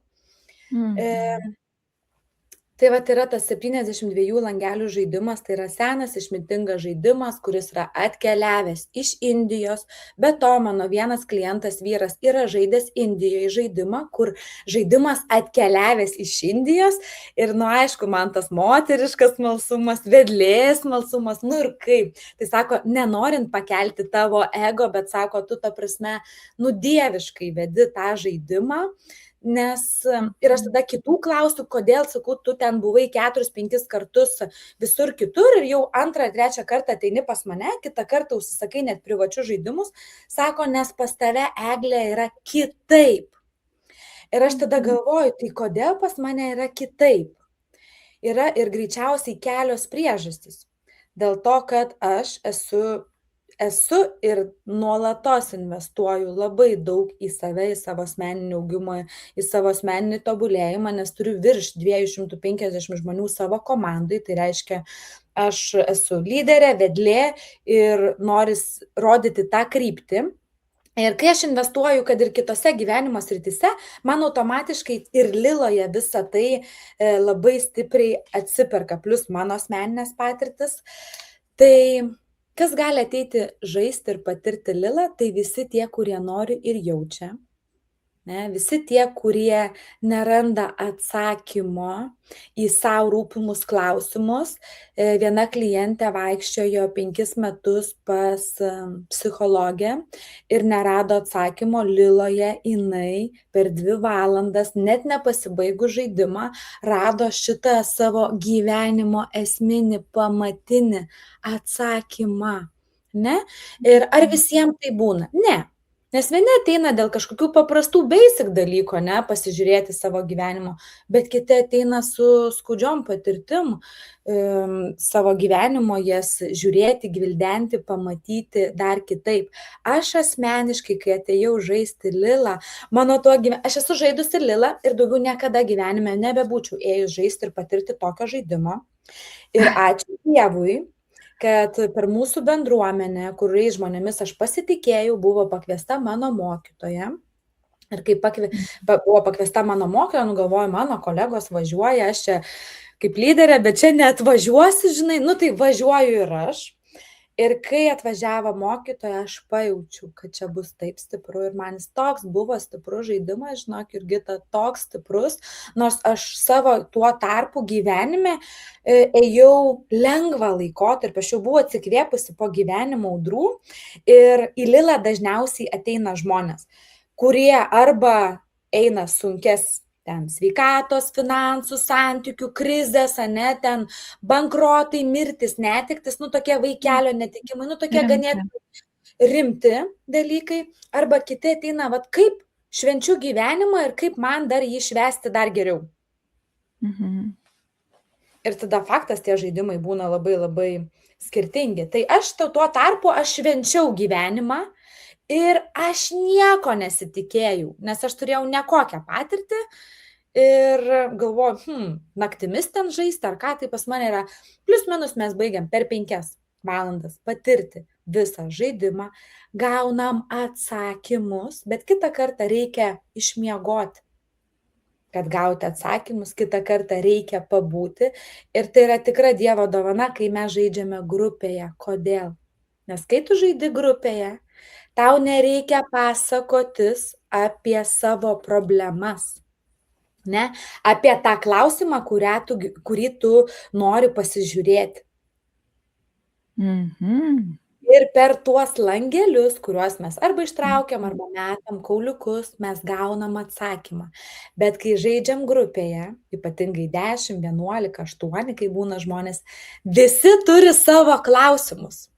Tai vat yra tas 72 langelių žaidimas, tai yra senas išmintingas žaidimas, kuris yra atkeliavęs iš Indijos. Be to, mano vienas klientas vyras yra žaidęs Indijoje žaidimą, kur žaidimas atkeliavęs iš Indijos ir, nu, aišku, man tas moteriškas smalsumas, vedlės smalsumas, nu ir kaip. Tai sako, nenorint pakelti tavo ego, bet sako, tu ta prasme, nu, dieviškai vedi tą žaidimą. Nes ir aš tada kitų klausiu, kodėl, sakau, tu ten buvai 4-5 kartus visur kitur ir jau 2-3 kartą ateini pas mane, kitą kartą užsisakai net privačius žaidimus, sako, nes pas tave, Eglė, yra kitaip. Ir aš tada galvoju, tai kodėl pas mane yra kitaip? Yra ir greičiausiai kelios priežastys. Dėl to, kad aš esu ir nuolatos investuoju labai daug į save, į savo asmeninį augimą, į savo asmeninį tobulėjimą, nes turiu virš 250 žmonių savo komandai, tai reiškia, aš esu lyderė, vedlė ir noris rodyti tą kryptį. Ir kai aš investuoju, kad ir kitose gyvenimo srityse, man automatiškai ir Liloje visa tai labai stipriai atsiperka, plus mano asmeninės patirtis. Tai kas gali ateiti žaisti ir patirti Lilą, tai visi tie, kurie nori ir jaučia. Ne? Visi tie, kurie neranda atsakymo į savo rūpimus klausimus. Viena klientė vaikščiojo 5 metus pas psichologę ir nerado atsakymo. Liloje jinai per 2 valandas, net nepasibaigus žaidimą, rado šitą savo gyvenimo esminį, pamatinį atsakymą. Ne? Ir ar visiems tai būna? Ne. Nes vieni ateina dėl kažkokių paprastų basic dalykų, ne, pasižiūrėti savo gyvenimo, bet kiti ateina su skaudžiom patirtim savo gyvenimo, jas žiūrėti, gvildenti, pamatyti dar kitaip. Aš asmeniškai, kai atėjau žaisti Lilą, aš esu žaidusi Lilą ir daugiau niekada gyvenime nebebūčiau ėjus žaisti ir patirti tokio žaidimo. Ir ačiū Dievui, kad per mūsų bendruomenę, kuriais žmonėmis aš pasitikėjau, buvo pakviesta mano mokytoja. Ir kai buvo pakviesta mano mokytoja, galvoju, mano kolegos važiuoja, aš čia kaip lyderė, bet čia neatvažiuosi, žinai, nu tai važiuoju ir aš. Ir kai atvažiavo mokytoja, aš pajaučiu, kad čia bus taip stipru ir man jis toks buvo stiprus žaidimas, žinok, Jurgita, toks stiprus, nors aš savo tuo tarpu gyvenime ėjau lengvą laikotarpį, aš jau buvau atsikvėpusi po gyvenimo audrų ir į Lilą dažniausiai ateina žmonės, kurie arba eina sunkes ten sveikatos, finansų, santykių, krizės, ane, ten bankrotai, mirtis, netektis, nu tokie vaikelio netikimai, nu tokie ganėtinai rimti dalykai, arba kiti ateina, vat kaip švenčiu gyvenimą ir kaip man dar jį švęsti dar geriau. Ir tada faktas, tie žaidimai būna labai labai skirtingi. Tai aš tuo tarpu aš švenčiau gyvenimą ir aš nieko nesitikėjau, nes aš turėjau nekokią patirtį ir galvoju, naktimis ten žaisti ar ką, tai pas mane yra, plius minus mes baigiam per 5 valandas patirti visą žaidimą, gaunam atsakymus, bet kitą kartą reikia išmiegoti, kad gauti atsakymus, kitą kartą reikia pabūti ir tai yra tikra Dievo dovana, kai mes žaidžiame grupėje. Kodėl? Nes kai tu žaidi grupėje, tau nereikia pasakotis apie savo problemas, ne? Apie tą klausimą, kurį tu nori pasižiūrėti. Ir per tuos langelius, kuriuos mes arba ištraukiam, arba metam kauliukus, mes gaunam atsakymą. Bet kai žaidžiam grupėje, ypatingai 10, 11, 8, kai būna žmonės, visi turi savo klausimus.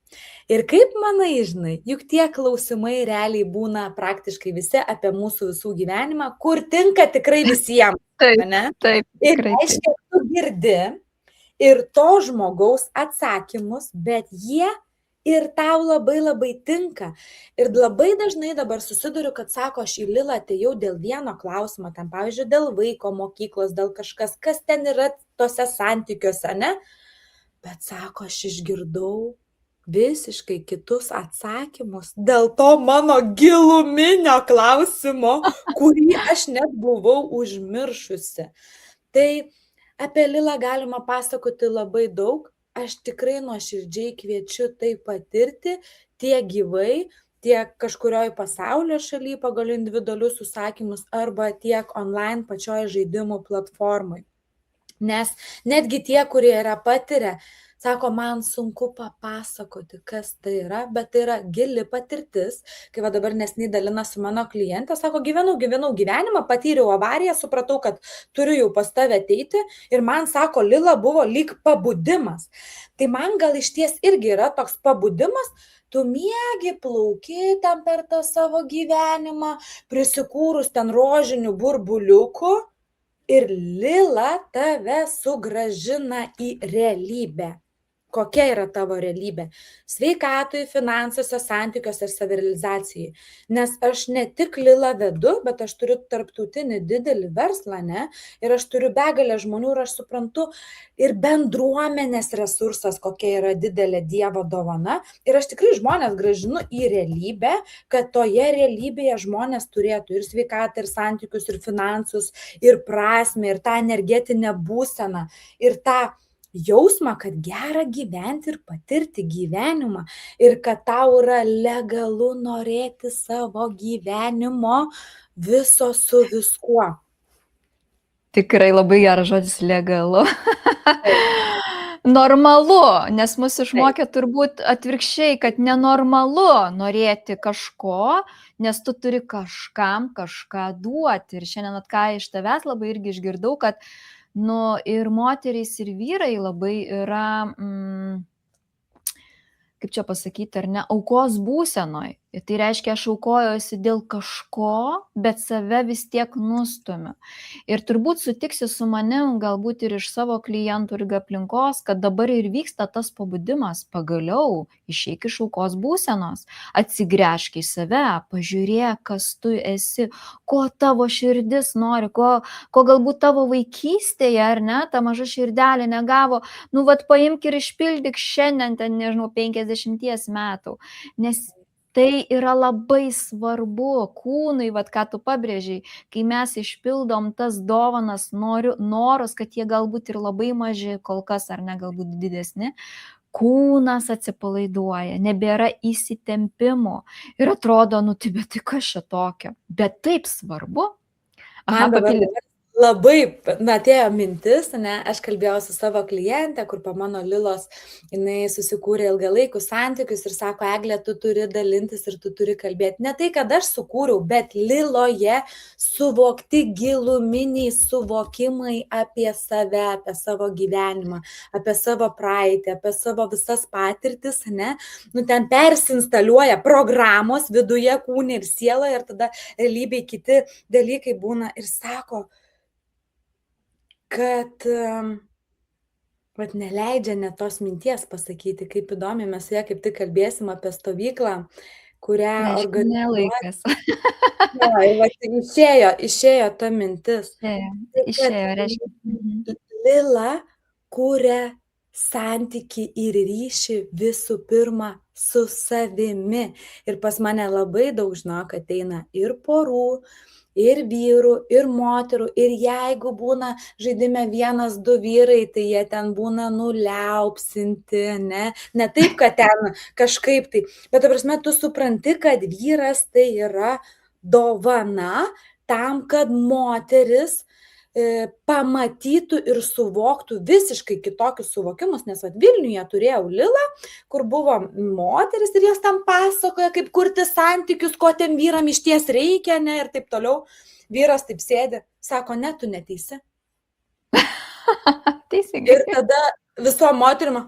Ir kaip manai, žinai, juk tie klausimai realiai būna praktiškai visi apie mūsų visų gyvenimą, kur tinka tikrai visiems. Taip. Ir reiškia, tu girdi ir to žmogaus atsakymus, bet jie ir tau labai labai tinka. Ir labai dažnai dabar susiduriu, kad sako, aš į Lilą atėjau dėl vieno klausimo, ten pavyzdžiui, dėl vaiko mokyklos, dėl kažkas, kas ten yra tose santykiuose, ne? Bet sako, aš išgirdau visiškai kitus atsakymus dėl to mano giluminio klausimo, kurį aš net buvau užmiršusi. Tai Apie Lilą galima pasakoti labai daug. Aš tikrai nuoširdžiai kviečiu tai patirti tiek gyvai, tiek kažkurioj pasaulio šaly pagal individualius užsakymus arba tiek online pačioj žaidimų platformoj. Nes netgi tie, kurie yra patiria, sako, man sunku papasakoti, kas tai yra, bet tai yra gili patirtis. Kai va dabar nesnei dalina su mano klientė, sako, gyvenau gyvenimą, patyriau avariją, supratau, kad turiu jau pas tave ateiti ir man, sako, Lila buvo lyg pabudimas. Tai man gal iš ties irgi yra toks pabudimas, tu miegi, plauki ten per tą savo gyvenimą, prisikūrus ten rožinių burbuliukų. Ir Lila tave sugrąžina į realybę. Kokia yra tavo realybė? Sveikatui, finansuose, santykiuose ir savirealizacijai. Nes aš ne tik Lilą vedu, bet aš turiu tarptautinį didelį verslą, ne? Ir aš turiu begalę žmonių ir aš suprantu ir bendruomenės resursas, kokia yra didelė Dievo dovana. Ir aš tikrai žmonės grąžinu į realybę, kad toje realybėje žmonės turėtų ir sveikatą, ir santykius, ir finansus, ir prasmę, ir tą energetinę būseną, ir tą jausmą, kad gera gyventi ir patirti gyvenimą ir kad tau yra legalu norėti savo gyvenimo viso su viskuo. Tikrai labai geras žodis legalu. Normalu, nes mus išmokė turbūt atvirkščiai, kad nenormalu norėti kažko, nes tu turi kažkam kažką duoti. Ir šiandien ką iš tavęs labai irgi išgirdau, kad ir moterys, ir vyrai labai yra, kaip čia pasakyti, ar ne, aukos būsenoj. Ir tai reiškia, aš aukojuosi dėl kažko, bet save vis tiek nustumiu. Ir turbūt sutiksi su manim, galbūt ir iš savo klientų ir aplinkos, kad dabar ir vyksta tas pabudimas, pagaliau išeik iš aukos būsenos, atsigręžk į save, pažiūrėk, kas tu esi, ko tavo širdis nori, ko galbūt tavo vaikystėje, ar ne, ta maža širdelė negavo, paimk ir išpildyk šiandien, ten, nežinau, 50 metų, nes tai yra labai svarbu kūnui, ką tu pabrėžiai, kai mes išpildom tas dovanas, norus, kad jie galbūt ir labai maži, kol kas ar ne, galbūt didesni, kūnas atsipalaiduoja, nebėra įsitempimo ir atrodo, bet tai kas čia tokio, bet taip svarbu. Labai atėjo mintis, ne, aš kalbėjau su savo klientė, kur po mano Lilos jinai susikūrė ilgalaikius santykius ir sako, Eglė, tu turi dalintis ir tu turi kalbėti. Ne tai, kad aš sukūriau, bet Liloje suvokti giluminiai suvokimai apie save, apie savo gyvenimą, apie savo praeitį, apie savo visas patirtis, ne, ten persinstaliuoja programos viduje, kūne ir sieloje ir tada realybėj kiti dalykai būna ir sako, kad neleidžia net tos minties pasakyti, kaip įdomi, mes su ja kaip tik kalbėsim apie stovyklą, kurią organizuoja. Išėjo ta mintis. Išėjo, reiškia. Lila kuria santykį ir ryšį visų pirma su savimi. Ir pas mane labai daug, žinok, ateina ir porų, ir vyrų, ir moterų, ir jeigu būna žaidime 1-2 vyrai, tai jie ten būna nuliaupsinti, ne taip, kad ten kažkaip tai, bet ta prasme, tu supranti, kad vyras tai yra dovana tam, kad moteris pamatytų ir suvoktų visiškai kitokius suvokimus, nes Vilniuje turėjau Lilą, kur buvo moteris ir jos tam pasakoja, kaip kurti santykius, ko tiem vyram iš ties reikia, ne, ir taip toliau. Vyras taip sėdi, sako, ne, tu neteisi. Teisingai. Ir tada viso moterima,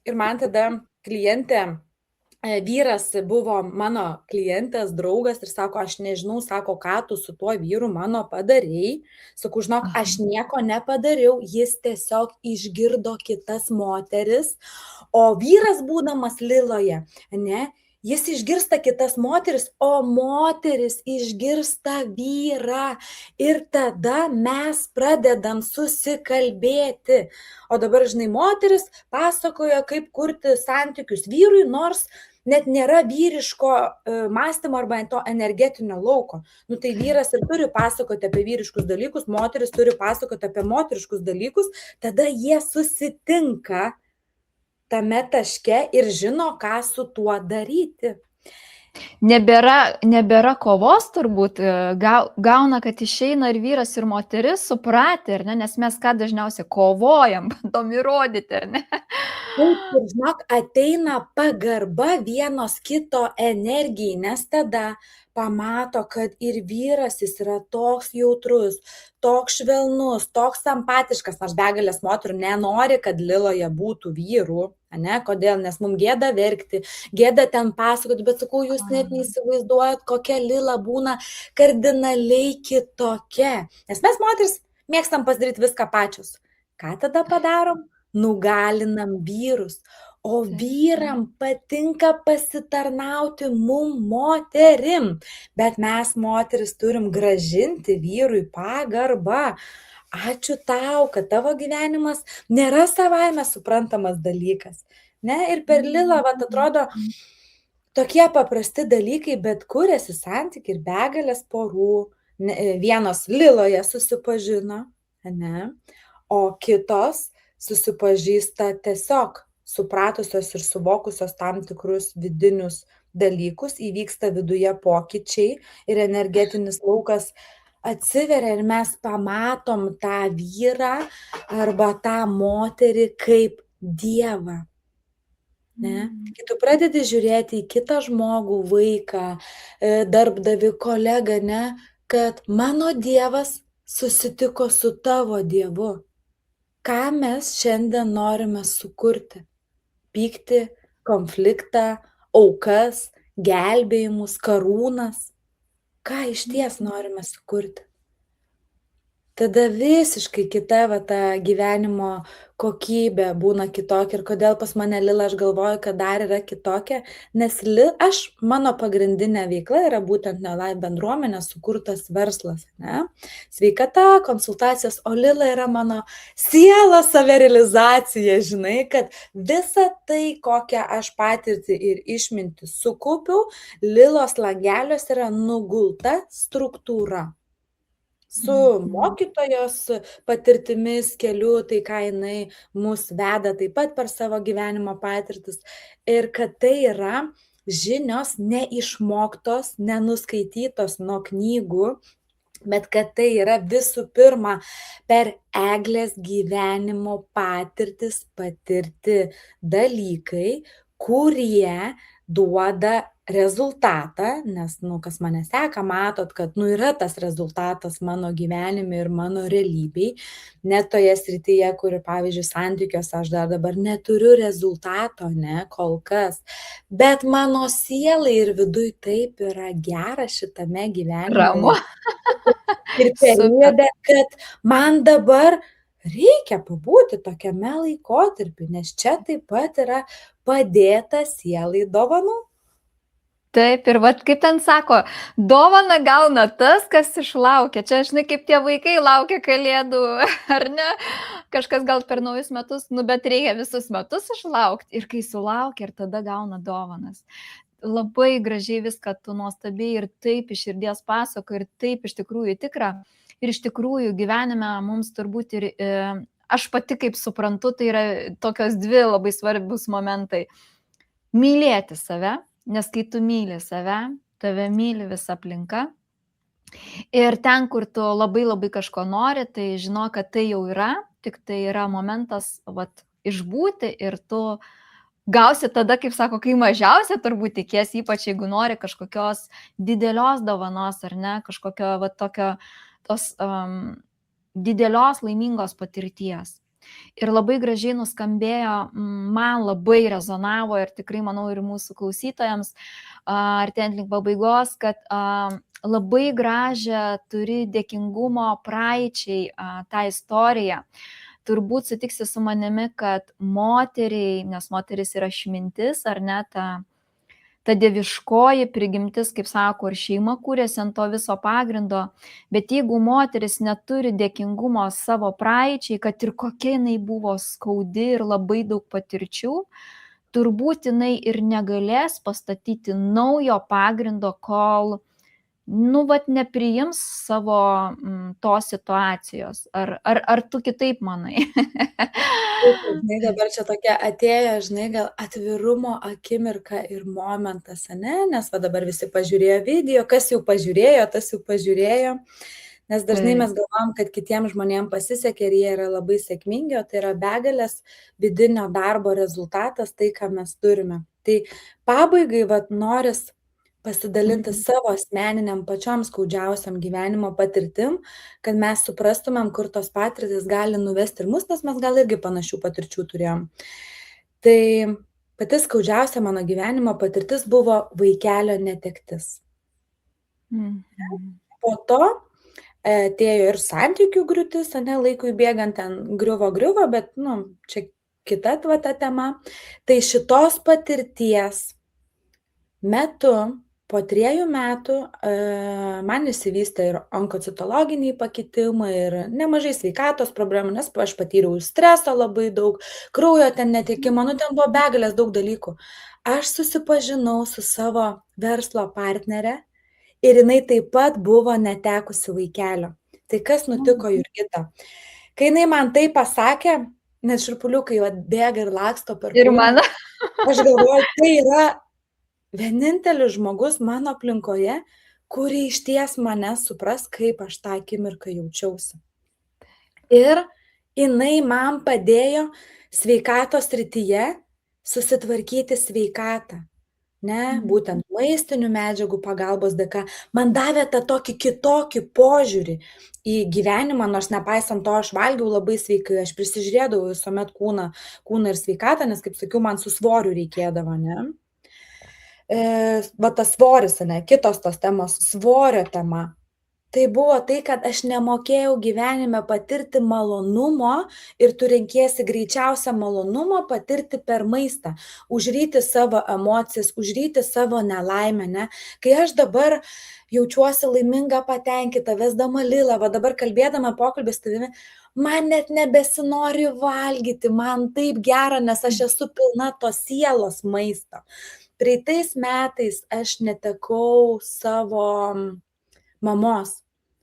ir man tada klientė, vyras buvo mano klientės draugas ir sako, aš nežinau, sako, ką tu su tuo vyru mano padarei. Sakau, žinok, aš nieko nepadariau, jis tiesiog išgirdo kitas moteris, o vyras būdamas Liloje, ne, jis išgirsta kitas moteris, o moteris išgirsta vyrą ir tada mes pradedam susikalbėti. O dabar, žinai, moteris pasakoja, kaip kurti santykius vyrui, nors net nėra vyriško mąstymo arba to energetinio lauko. Nu tai vyras ir turi pasakoti apie vyriškus dalykus, moteris turi pasakoti apie moteriškus dalykus, tada jie susitinka tame taške ir žino, ką su tuo daryti. Nebėra kovos turbūt, gauna, kad išeina ir vyras, ir moteris supratę, ar ne, nes mes ką dažniausiai kovojam, bandom įrodyti, ar ne? Taip, ir žinok, ateina pagarba vienos kito energijai, nes tada pamato, kad ir vyras jis yra toks jautrus, toks švelnus, toks empatiškas, nors begalės moterų nenori, kad Liloje būtų vyrų, ne, kodėl, nes mums gėda verkti, gėda ten pasakoti, bet sakau, jūs net neįsivaizduojat, kokia Lila būna kardinaliai kitokia, nes mes moteris mėgstam pasidaryti viską pačios. Ką tada padarom? Nugalinam vyrus, o vyram patinka pasitarnauti mum moterim, bet mes moteris turim grąžinti vyrui pagarbą. Ačiū tau, kad tavo gyvenimas nėra savaime suprantamas dalykas. Ne? Ir per Lilą, vat, atrodo, tokie paprasti dalykai, bet kuriasi santykiai ir begalės porų. Vienos Liloje susipažino, ne? O kitos susipažįsta tiesiog supratusios ir suvokusios tam tikrus vidinius dalykus, įvyksta viduje pokyčiai ir energetinis laukas atsiveria ir mes pamatom tą vyrą arba tą moterį kaip dievą. Ne? Kai tu pradedi žiūrėti į kitą žmogų, vaiką, darbdavį, kolegą, ne, kad mano dievas susitiko su tavo dievu. Ką mes šiandien norime sukurti? Pyktį, konfliktą, aukas, gelbėjimus, karūnas. Ką išties norime sukurti? Tada visiškai kita ta gyvenimo kokybė būna kitokia. Ir kodėl pas mane Lila, aš galvoju, kad dar yra kitokia, nes mano pagrindinė veikla yra būtent Neolife bendruomenės sukurtas verslas. Ne? Sveikata, konsultacijos, o Lila yra mano sielos savirealizacija, žinai, kad visa tai, kokią aš patirtį ir išmintį sukaupiau, Lilos langeliuose yra nugulta struktūra. Su mokytojos patirtimis keliu, tai ką jinai mus veda taip pat per savo gyvenimo patirtis. Ir kad tai yra žinios neišmoktos, nenuskaitytos nuo knygų, bet kad tai yra visų pirma per Eglės gyvenimo patirtis patirti dalykai, kurie duoda rezultatą, nes, kas mane seka, matot, kad, yra tas rezultatas mano gyvenime ir mano realybėj, net toje srityje, kuri, pavyzdžiui, santykiuose aš dar dabar neturiu rezultato, ne, kol kas, bet mano sielai ir viduj taip yra gera šitame gyvenime. Ramu. Ir periode, kad man dabar reikia pabūti tokiame laikotarpiu, nes čia taip pat yra padėta sielai dovanų. Taip, ir vat kaip ten sako, dovaną gauna tas, kas išlaukia. Čia, žinai, kaip tie vaikai laukia kalėdų, ar ne? Kažkas gal per naujus metus, bet reikia visus metus išlaukti. Ir kai sulaukia, ir tada gauna dovanas. Labai gražiai viską tu nuostabiai ir taip iš širdies pasako, ir taip iš tikrųjų tikra. Ir iš tikrųjų gyvenime mums turbūt ir, aš pati kaip suprantu, tai yra tokios dvi labai svarbus momentai. Mylėti save. Nes kai tu myli save, tave myli visa aplinka. Ir ten, kur tu labai labai kažko nori, tai žino, kad tai jau yra, tik tai yra momentas išbūti ir tu gausi tada, kaip sako, kai mažiausia turbūt tikės, ypač jeigu nori kažkokios didelios dovanos ar ne, kažkokio tokio tos didelios laimingos patirties. Ir labai gražiai nuskambėjo, man labai rezonavo ir tikrai manau ir mūsų klausytojams, artėjant link pabaigos, kad labai gražią turi dėkingumo praeičiai tą istoriją. Turbūt sutiksi su manimi, kad moteriai, nes moteris yra išmintis, ar ne, ta dieviškoji prigimtis, kaip sako, ir šeima kūrėsi ant to viso pagrindo, bet jeigu moteris neturi dėkingumo savo praeičiai, kad ir kokia jinai buvo skaudi ir labai daug patirčių, turbūt jinai ir negalės pastatyti naujo pagrindo, kol, nu, vat nepriims savo tos situacijos. Ar tu kitaip manai? Žinai, dabar čia tokia atėjo, žinai, gal atvirumo akimirka ir momentas, ane? Nes va dabar visi pažiūrėjo video, kas jau pažiūrėjo, tas jau pažiūrėjo. Nes dažnai mes galvom, kad kitiems žmonėms pasisekė ir jie yra labai sėkmingi, o tai yra begalės vidinio darbo rezultatas, tai, ką mes turime. Tai pabaigai, va, noris pasidalinti savo asmeniniam pačiom skaudžiausiam gyvenimo patirtim, kad mes suprastumėm, kur tos patirtis gali nuvesti ir mus, nes mes gal irgi panašių patirčių turėjom. Tai pati skaudžiausia mano gyvenimo patirtis buvo vaikelio netektis. Po to atėjo ir santykių griūtis, ane, laikui bėgant ten griuvo, bet, nu, čia kita ta tema. Tai šitos patirties metu, po 3 metų, man išsivystė ir onkocitologiniai pakitimai, ir nemažai sveikatos problemų, nes aš patyriau streso labai daug, kraujo ten netekimo, nu ten buvo begalės daug dalykų. Aš susipažinau su savo verslo partnere ir jinai taip pat buvo netekusi vaikelio. Tai kas nutiko, Jurgita? Kai jinai man tai pasakė, nes šiurpuliukai bėga ir laksto per kūną. Ir mano. Aš galvoju, tai yra vienintelis žmogus mano aplinkoje, kuri išties mane supras, kaip aš tą akimirką jaučiausi. Ir jinai man padėjo sveikatos srityje susitvarkyti sveikatą. Ne, būtent maistinių medžiagų pagalbos dėka, man davė tą tokį kitokį požiūrį į gyvenimą, nors nepaisant to aš valgiau labai sveikai, aš prisižiūrėdavau visuomet kūną ir sveikatą, nes, kaip sakiau, man su svoriu reikėdavo, ne? Va tas svoris, ne, kitos tos temos, svorio tema. Tai buvo tai, kad aš nemokėjau gyvenime patirti malonumo ir tu renkiesi greičiausią malonumą patirti per maistą, užryti savo emocijas, užryti savo nelaimę, ne? Kai aš dabar jaučiuosi laiminga, patenkinta, vesdama Lilą, va dabar kalbėdama pokalbį su tavimi, man net nebesinori valgyti, man taip gera, nes aš esu pilna tos sielos maisto. Praeitais metais aš netekau savo mamos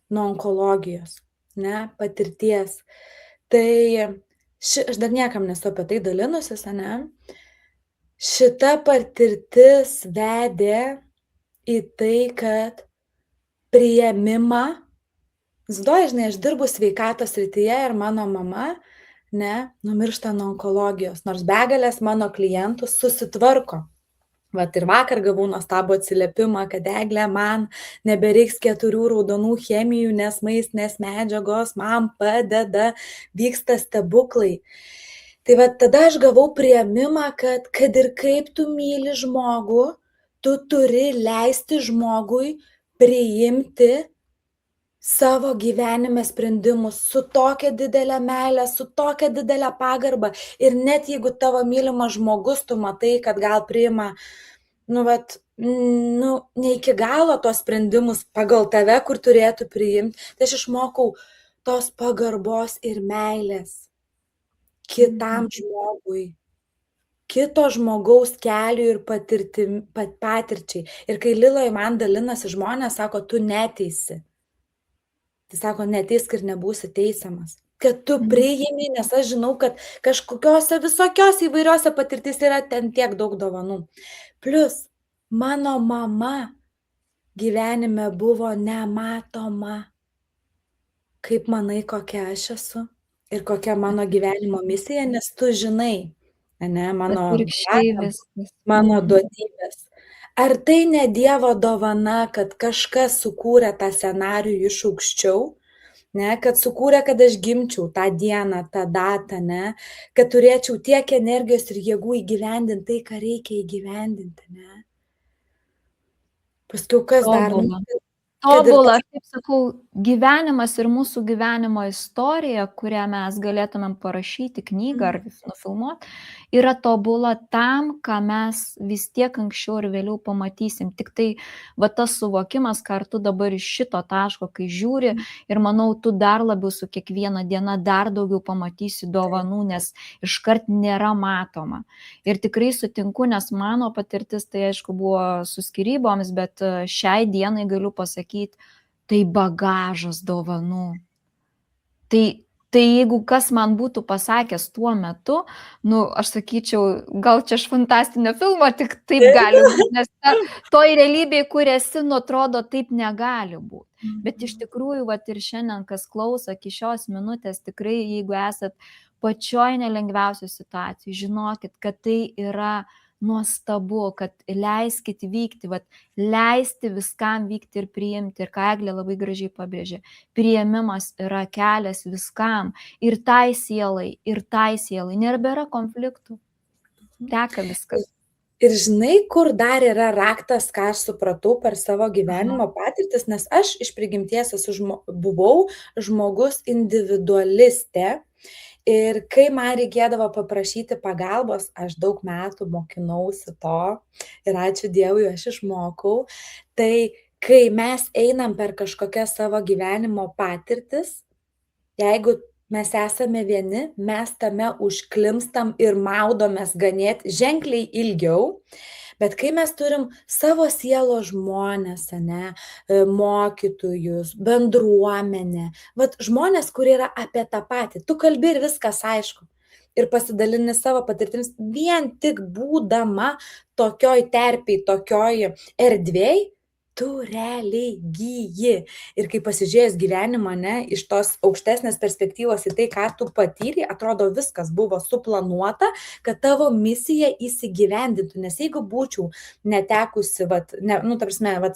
nuo onkologijos, ne, patirties. Tai aš dar niekam nesu apie tai dalinusis, ne? Šita patirtis vedė į tai, kad priėmimą, žinai, aš dirbu sveikatos srityje ir mano mama, ne, numiršta nuo onkologijos, nors begalės mano klientų susitvarko. Vat ir vakar gavau nuostabų atsiliepimą, kad Eglė, man nebereiks 4 raudonų chemijų, nes maistinės medžiagos man padeda, vyksta stebuklai. Tai vat tada aš gavau priėmimą, kad ir kaip tu myli žmogų, tu turi leisti žmogui priimti savo gyvenime sprendimus su tokia didelė meilė, su tokia didelė pagarba. Ir net jeigu tavo mylimas žmogus, tu matai, kad gal priima, ne iki galo tos sprendimus pagal tave, kur turėtų priimti, tai aš išmokau tos pagarbos ir meilės kitam žmogui, kito žmogaus keliui ir patirčiai. Ir kai Liloje man dalinasi žmonės, sako, tu neteisi. Tai sako, neteisk ir nebūsi teisiamas. Kad tu priimi, nes aš žinau, kad kažkokiose visokios įvairiose patirtys yra ten tiek daug dovanų. Plus, mano mama gyvenime buvo nematoma. Kaip manai, kokia aš esu ir kokia mano gyvenimo misija, nes tu žinai, ne, mano duotybės. Ar tai ne Dievo dovana, kad kažkas sukūrė tą scenarijų iš aukščiau, ne, kad sukūrė, kad aš gimčiau tą dieną, tą datą, ne, kad turėčiau tiek energijos ir jėgų įgyvendinti tai, ką reikia įgyvendinti, ne. Paskiau kas dar? Kad ir tobula, tas aš taip sakau, gyvenimas ir mūsų gyvenimo istorija, kurią mes galėtumėm parašyti knygą ar nufilmuot, yra tobula tam, ką mes vis tiek anksčiau ir vėliau pamatysim. Tik tai va tas suvokimas, ką ir tu dabar iš šito taško, kai žiūri, ir manau, tu dar labiau su kiekviena diena dar daugiau pamatysi dovanų, nes iškart nėra matoma. Ir tikrai sutinku, nes mano patirtis, tai aišku, buvo su skyryboms, bet šiai dienai galiu pasakyti, tai bagažas dovanų. Tai jeigu kas man būtų pasakęs tuo metu, nu, aš sakyčiau, gal čia iš fantastinio filmo tik taip gali būti, nes toj realybėje, kur esi, nu, atrodo, taip negali būti. Bet iš tikrųjų, vat ir šiandien, kas klauso iki šios minutės, tikrai, jeigu esat pačioj nelengviausioj situacijoj, žinokit, kad tai yra nuostabu, kad leiskit vykti, vat leisti viskam vykti ir priimti. Ir ką Eglė labai gražiai pabrėžė, priėmimas yra kelias viskam. Ir tai sielai, nebėra konfliktų. Teka viskas. Ir žinai, kur dar yra raktas, ką aš supratau per savo gyvenimo patirtis, nes aš iš prigimties buvau žmogus individualistė. Ir kai man reikėdavo paprašyti pagalbos, aš daug metų mokinausi to ir ačiū Dievui, aš išmokau. Tai kai mes einam per kažkokias savo gyvenimo patirtis, jeigu mes esame vieni, mes tame užklimstam ir maudomės ženkliai ilgiau. Bet kai mes turim savo sielos žmonės, mokytojus, bendruomenę, žmonės, kurie yra apie tą patį, tu kalbi ir viskas aišku. Ir pasidalini savo patirtims, vien tik būdama tokioj terpiai, tokioj erdvėj, tu realiai gyji. Ir kai pasižiūrėjęs gyvenimą, iš tos aukštesnės perspektyvos į tai, ką tu patyrei, atrodo viskas buvo suplanuota, kad tavo misija įsigyvendintų. Nes jeigu būčiau netekusi,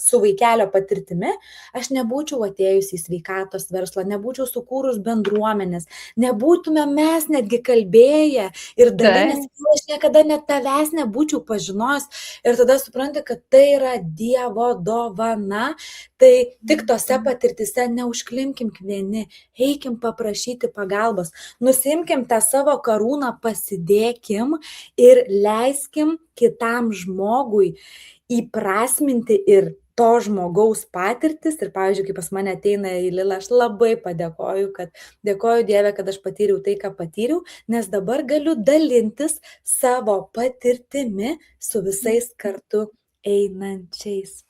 su vaikelio patirtimi, aš nebūčiau atėjusi į sveikatos verslą, nebūčiau sukūrus bendruomenės, nebūtume mes netgi kalbėję ir dalinės, aš niekada net tavęs nebūčiau pažinojęs. Ir tada supranti, kad tai yra Dievo dovana. Tai tik tose patirtise neužklimkim vieni, eikim paprašyti pagalbos, nusimkim tą savo karūną, pasidėkim ir leiskim kitam žmogui įprasminti ir to žmogaus patirtis. Ir pavyzdžiui, kai pas mane ateina į Lilą, aš labai dėkoju Dieve, kad aš patyriau tai, ką patyriau, nes dabar galiu dalintis savo patirtimi su visais kartu einančiais.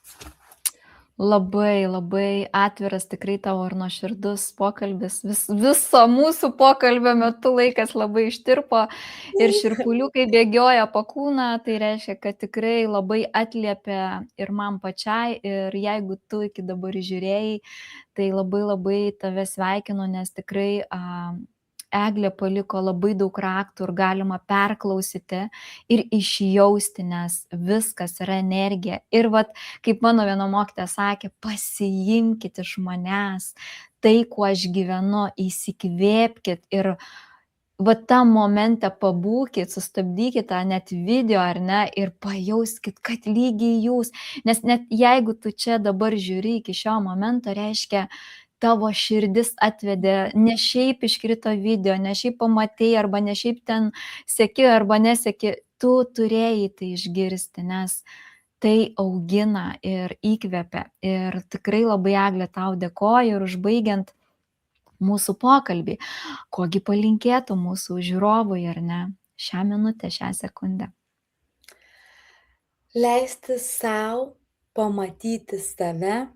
Labai, labai atviras tikrai tavo ir nuoširdus pokalbis. Viso mūsų pokalbio metu laikas labai ištirpo ir šiurpuliukai bėgioja po kūną. Tai reiškia, kad tikrai labai atliepia ir man pačiai. Ir jeigu tu iki dabar žiūrėjai, tai labai labai tave sveikinu, nes tikrai Eglė paliko labai daug raktų ir galima perklausyti ir išjausti, nes viskas yra energija. Ir kaip mano viena mokytoja sakė, pasiimkite iš manęs tai, kuo aš gyvenu, įsikvėpkit ir tam momente pabūkit, sustabdykite net video ar ne ir pajauskit, kad lygiai jūs. Nes net jeigu tu čia dabar žiūri iki šio momento, reiškia, tavo širdis atvedė, ne šiaip iškrito video, ne šiaip pamatėjai, arba ne šiaip ten seki arba neseki, tu turėjai tai išgirsti, nes tai augina ir įkvepia. Ir tikrai labai, Eglė, tau dėkoju ir užbaigiant mūsų pokalbį, kogi palinkėtų mūsų žiūrovui, ar ne, šią minutę, šią sekundę. Leisti savo pamatyti save,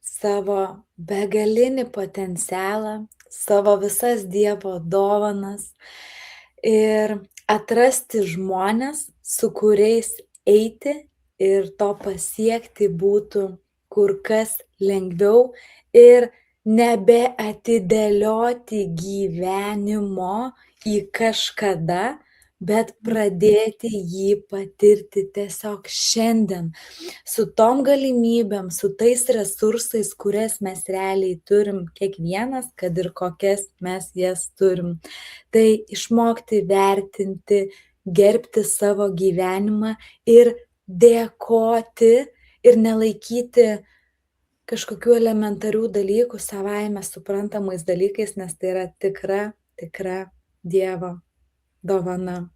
savo begalinį potencialą, savo visas Dievo dovanas ir atrasti žmones, su kuriais eiti ir to pasiekti būtų kur kas lengviau ir nebeatidėlioti gyvenimo į kažkada, bet pradėti jį patirti tiesiog šiandien, su tom galimybėm, su tais resursais, kurias mes realiai turim kiekvienas, kad ir kokias mes jas turim. Tai išmokti vertinti, gerbti savo gyvenimą ir dėkoti ir nelaikyti kažkokių elementarių dalykų savaime suprantamais dalykais, nes tai yra tikra Dievo dovana.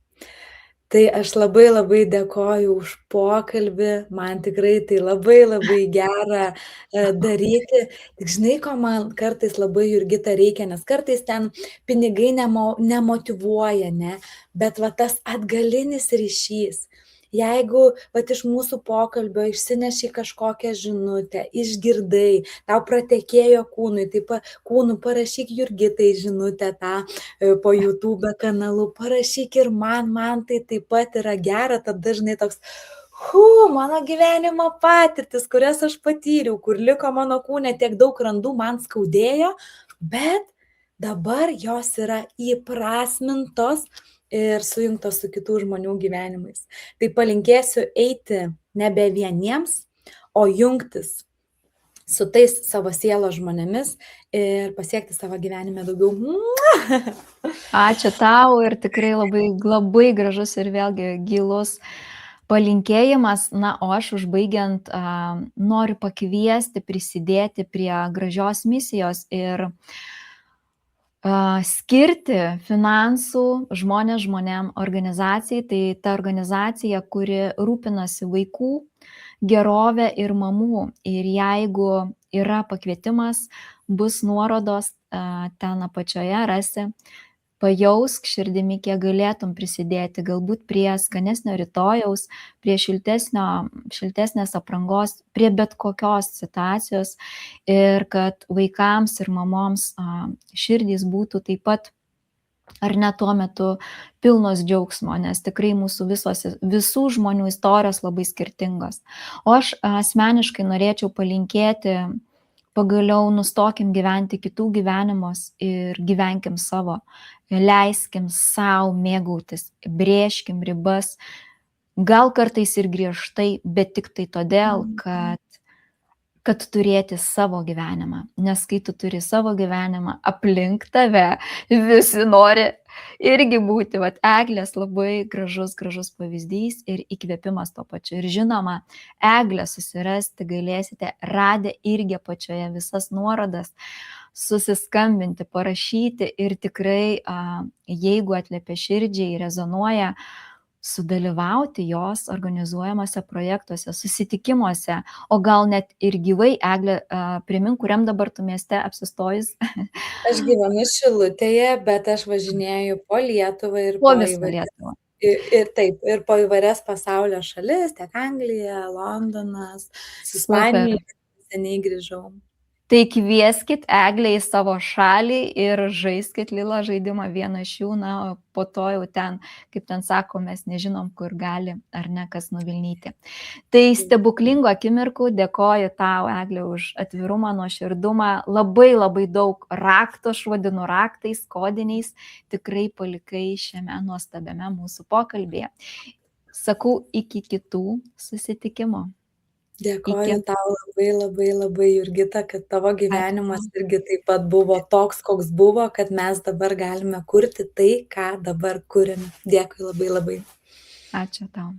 Tai aš labai dėkoju už pokalbį, man tikrai tai labai gera daryti. Tik žinai, ko man kartais labai, Jurgita, reikia, nes kartais ten pinigai nemotyvuoja, ne, bet va tas atgalinis ryšys. Jeigu vat iš mūsų pokalbio išsineši kažkokią žinutę, išgirdai, tau pratekėjo kūnui, kūnu parašyk Jurgitai žinutę tą po YouTube kanalu, parašyk ir man tai taip pat yra gera, tada dažnai toks, mano gyvenimo patirtis, kurias aš patyriau, kur liko mano kūne tiek daug randų, man skaudėjo, bet dabar jos yra įprasmintos ir sujungtos su kitų žmonių gyvenimais. Tai palinkėsiu eiti nebe vieniems, o jungtis su tais savo sielos žmonėmis ir pasiekti savo gyvenime daugiau. Ačiū tau ir tikrai labai gražus ir vėlgi gilus palinkėjimas. Na, o aš užbaigiant noriu pakviesti prisidėti prie gražios misijos ir skirti finansų žmonėm organizacijai. Tai ta organizacija, kuri rūpinasi vaikų gerovę ir mamų. Ir jeigu yra pakvietimas, bus nuorodos ten apačioje rasi. Pajausk širdimi, kiek galėtum prisidėti, galbūt prie skanesnio rytojaus, prie šiltesnės aprangos, prie bet kokios situacijos ir kad vaikams ir mamoms širdys būtų taip pat, ar ne tuo metu, pilnos džiaugsmo, nes tikrai visų žmonių istorijos labai skirtingos. O aš asmeniškai norėčiau palinkėti, pagaliau nustokim gyventi kitų gyvenimus ir gyvenkim savo. Leiskim savo mėgautis, brėžkim ribas, gal kartais ir griežtai, bet tik tai todėl, kad turėti savo gyvenimą. Nes kai tu turi savo gyvenimą, aplink tave visi nori irgi būti. Vat eglės labai gražus pavyzdys ir įkvėpimas to pačiu. Ir žinoma, eglę susirasti galėsite radę irgi apačioje visas nuorodas, susiskambinti, parašyti ir tikrai, jeigu atliepia širdžiai, rezonuoja, sudalyvauti jos organizuojamuose projektuose, susitikimuose, o gal net ir gyvai. Eglė, primink, kuriam dabar tu mieste apsistojus? Aš gyvenu Šilutėje, bet aš važinėju po Lietuvą ir po visą Lietuvą. Ir po įvairias pasaulio šalis, tiek Anglija, Londonas, Ispanija, seniai grįžau. Tai kvieskit Eglę į savo šalį ir žaiskit lila žaidimą vieną iš jų, na, po to jau ten, kaip ten sako, mes nežinom, kur gali ar ne kas nuvilnyti. Tai stebuklingų akimirkų, dėkoju tau, Eglė, už atvirumą, nuoširdumą, labai daug raktų, aš vadinu raktais, kodiniais, tikrai palikai šiame nuostabiame mūsų pokalbėje. Sakau, iki kitų susitikimų. Dėkoju tau labai, Jurgita, kad tavo gyvenimas irgi taip pat buvo toks, koks buvo, kad mes dabar galime kurti tai, ką dabar kuriame. Dėkui labai. Ačiū tau.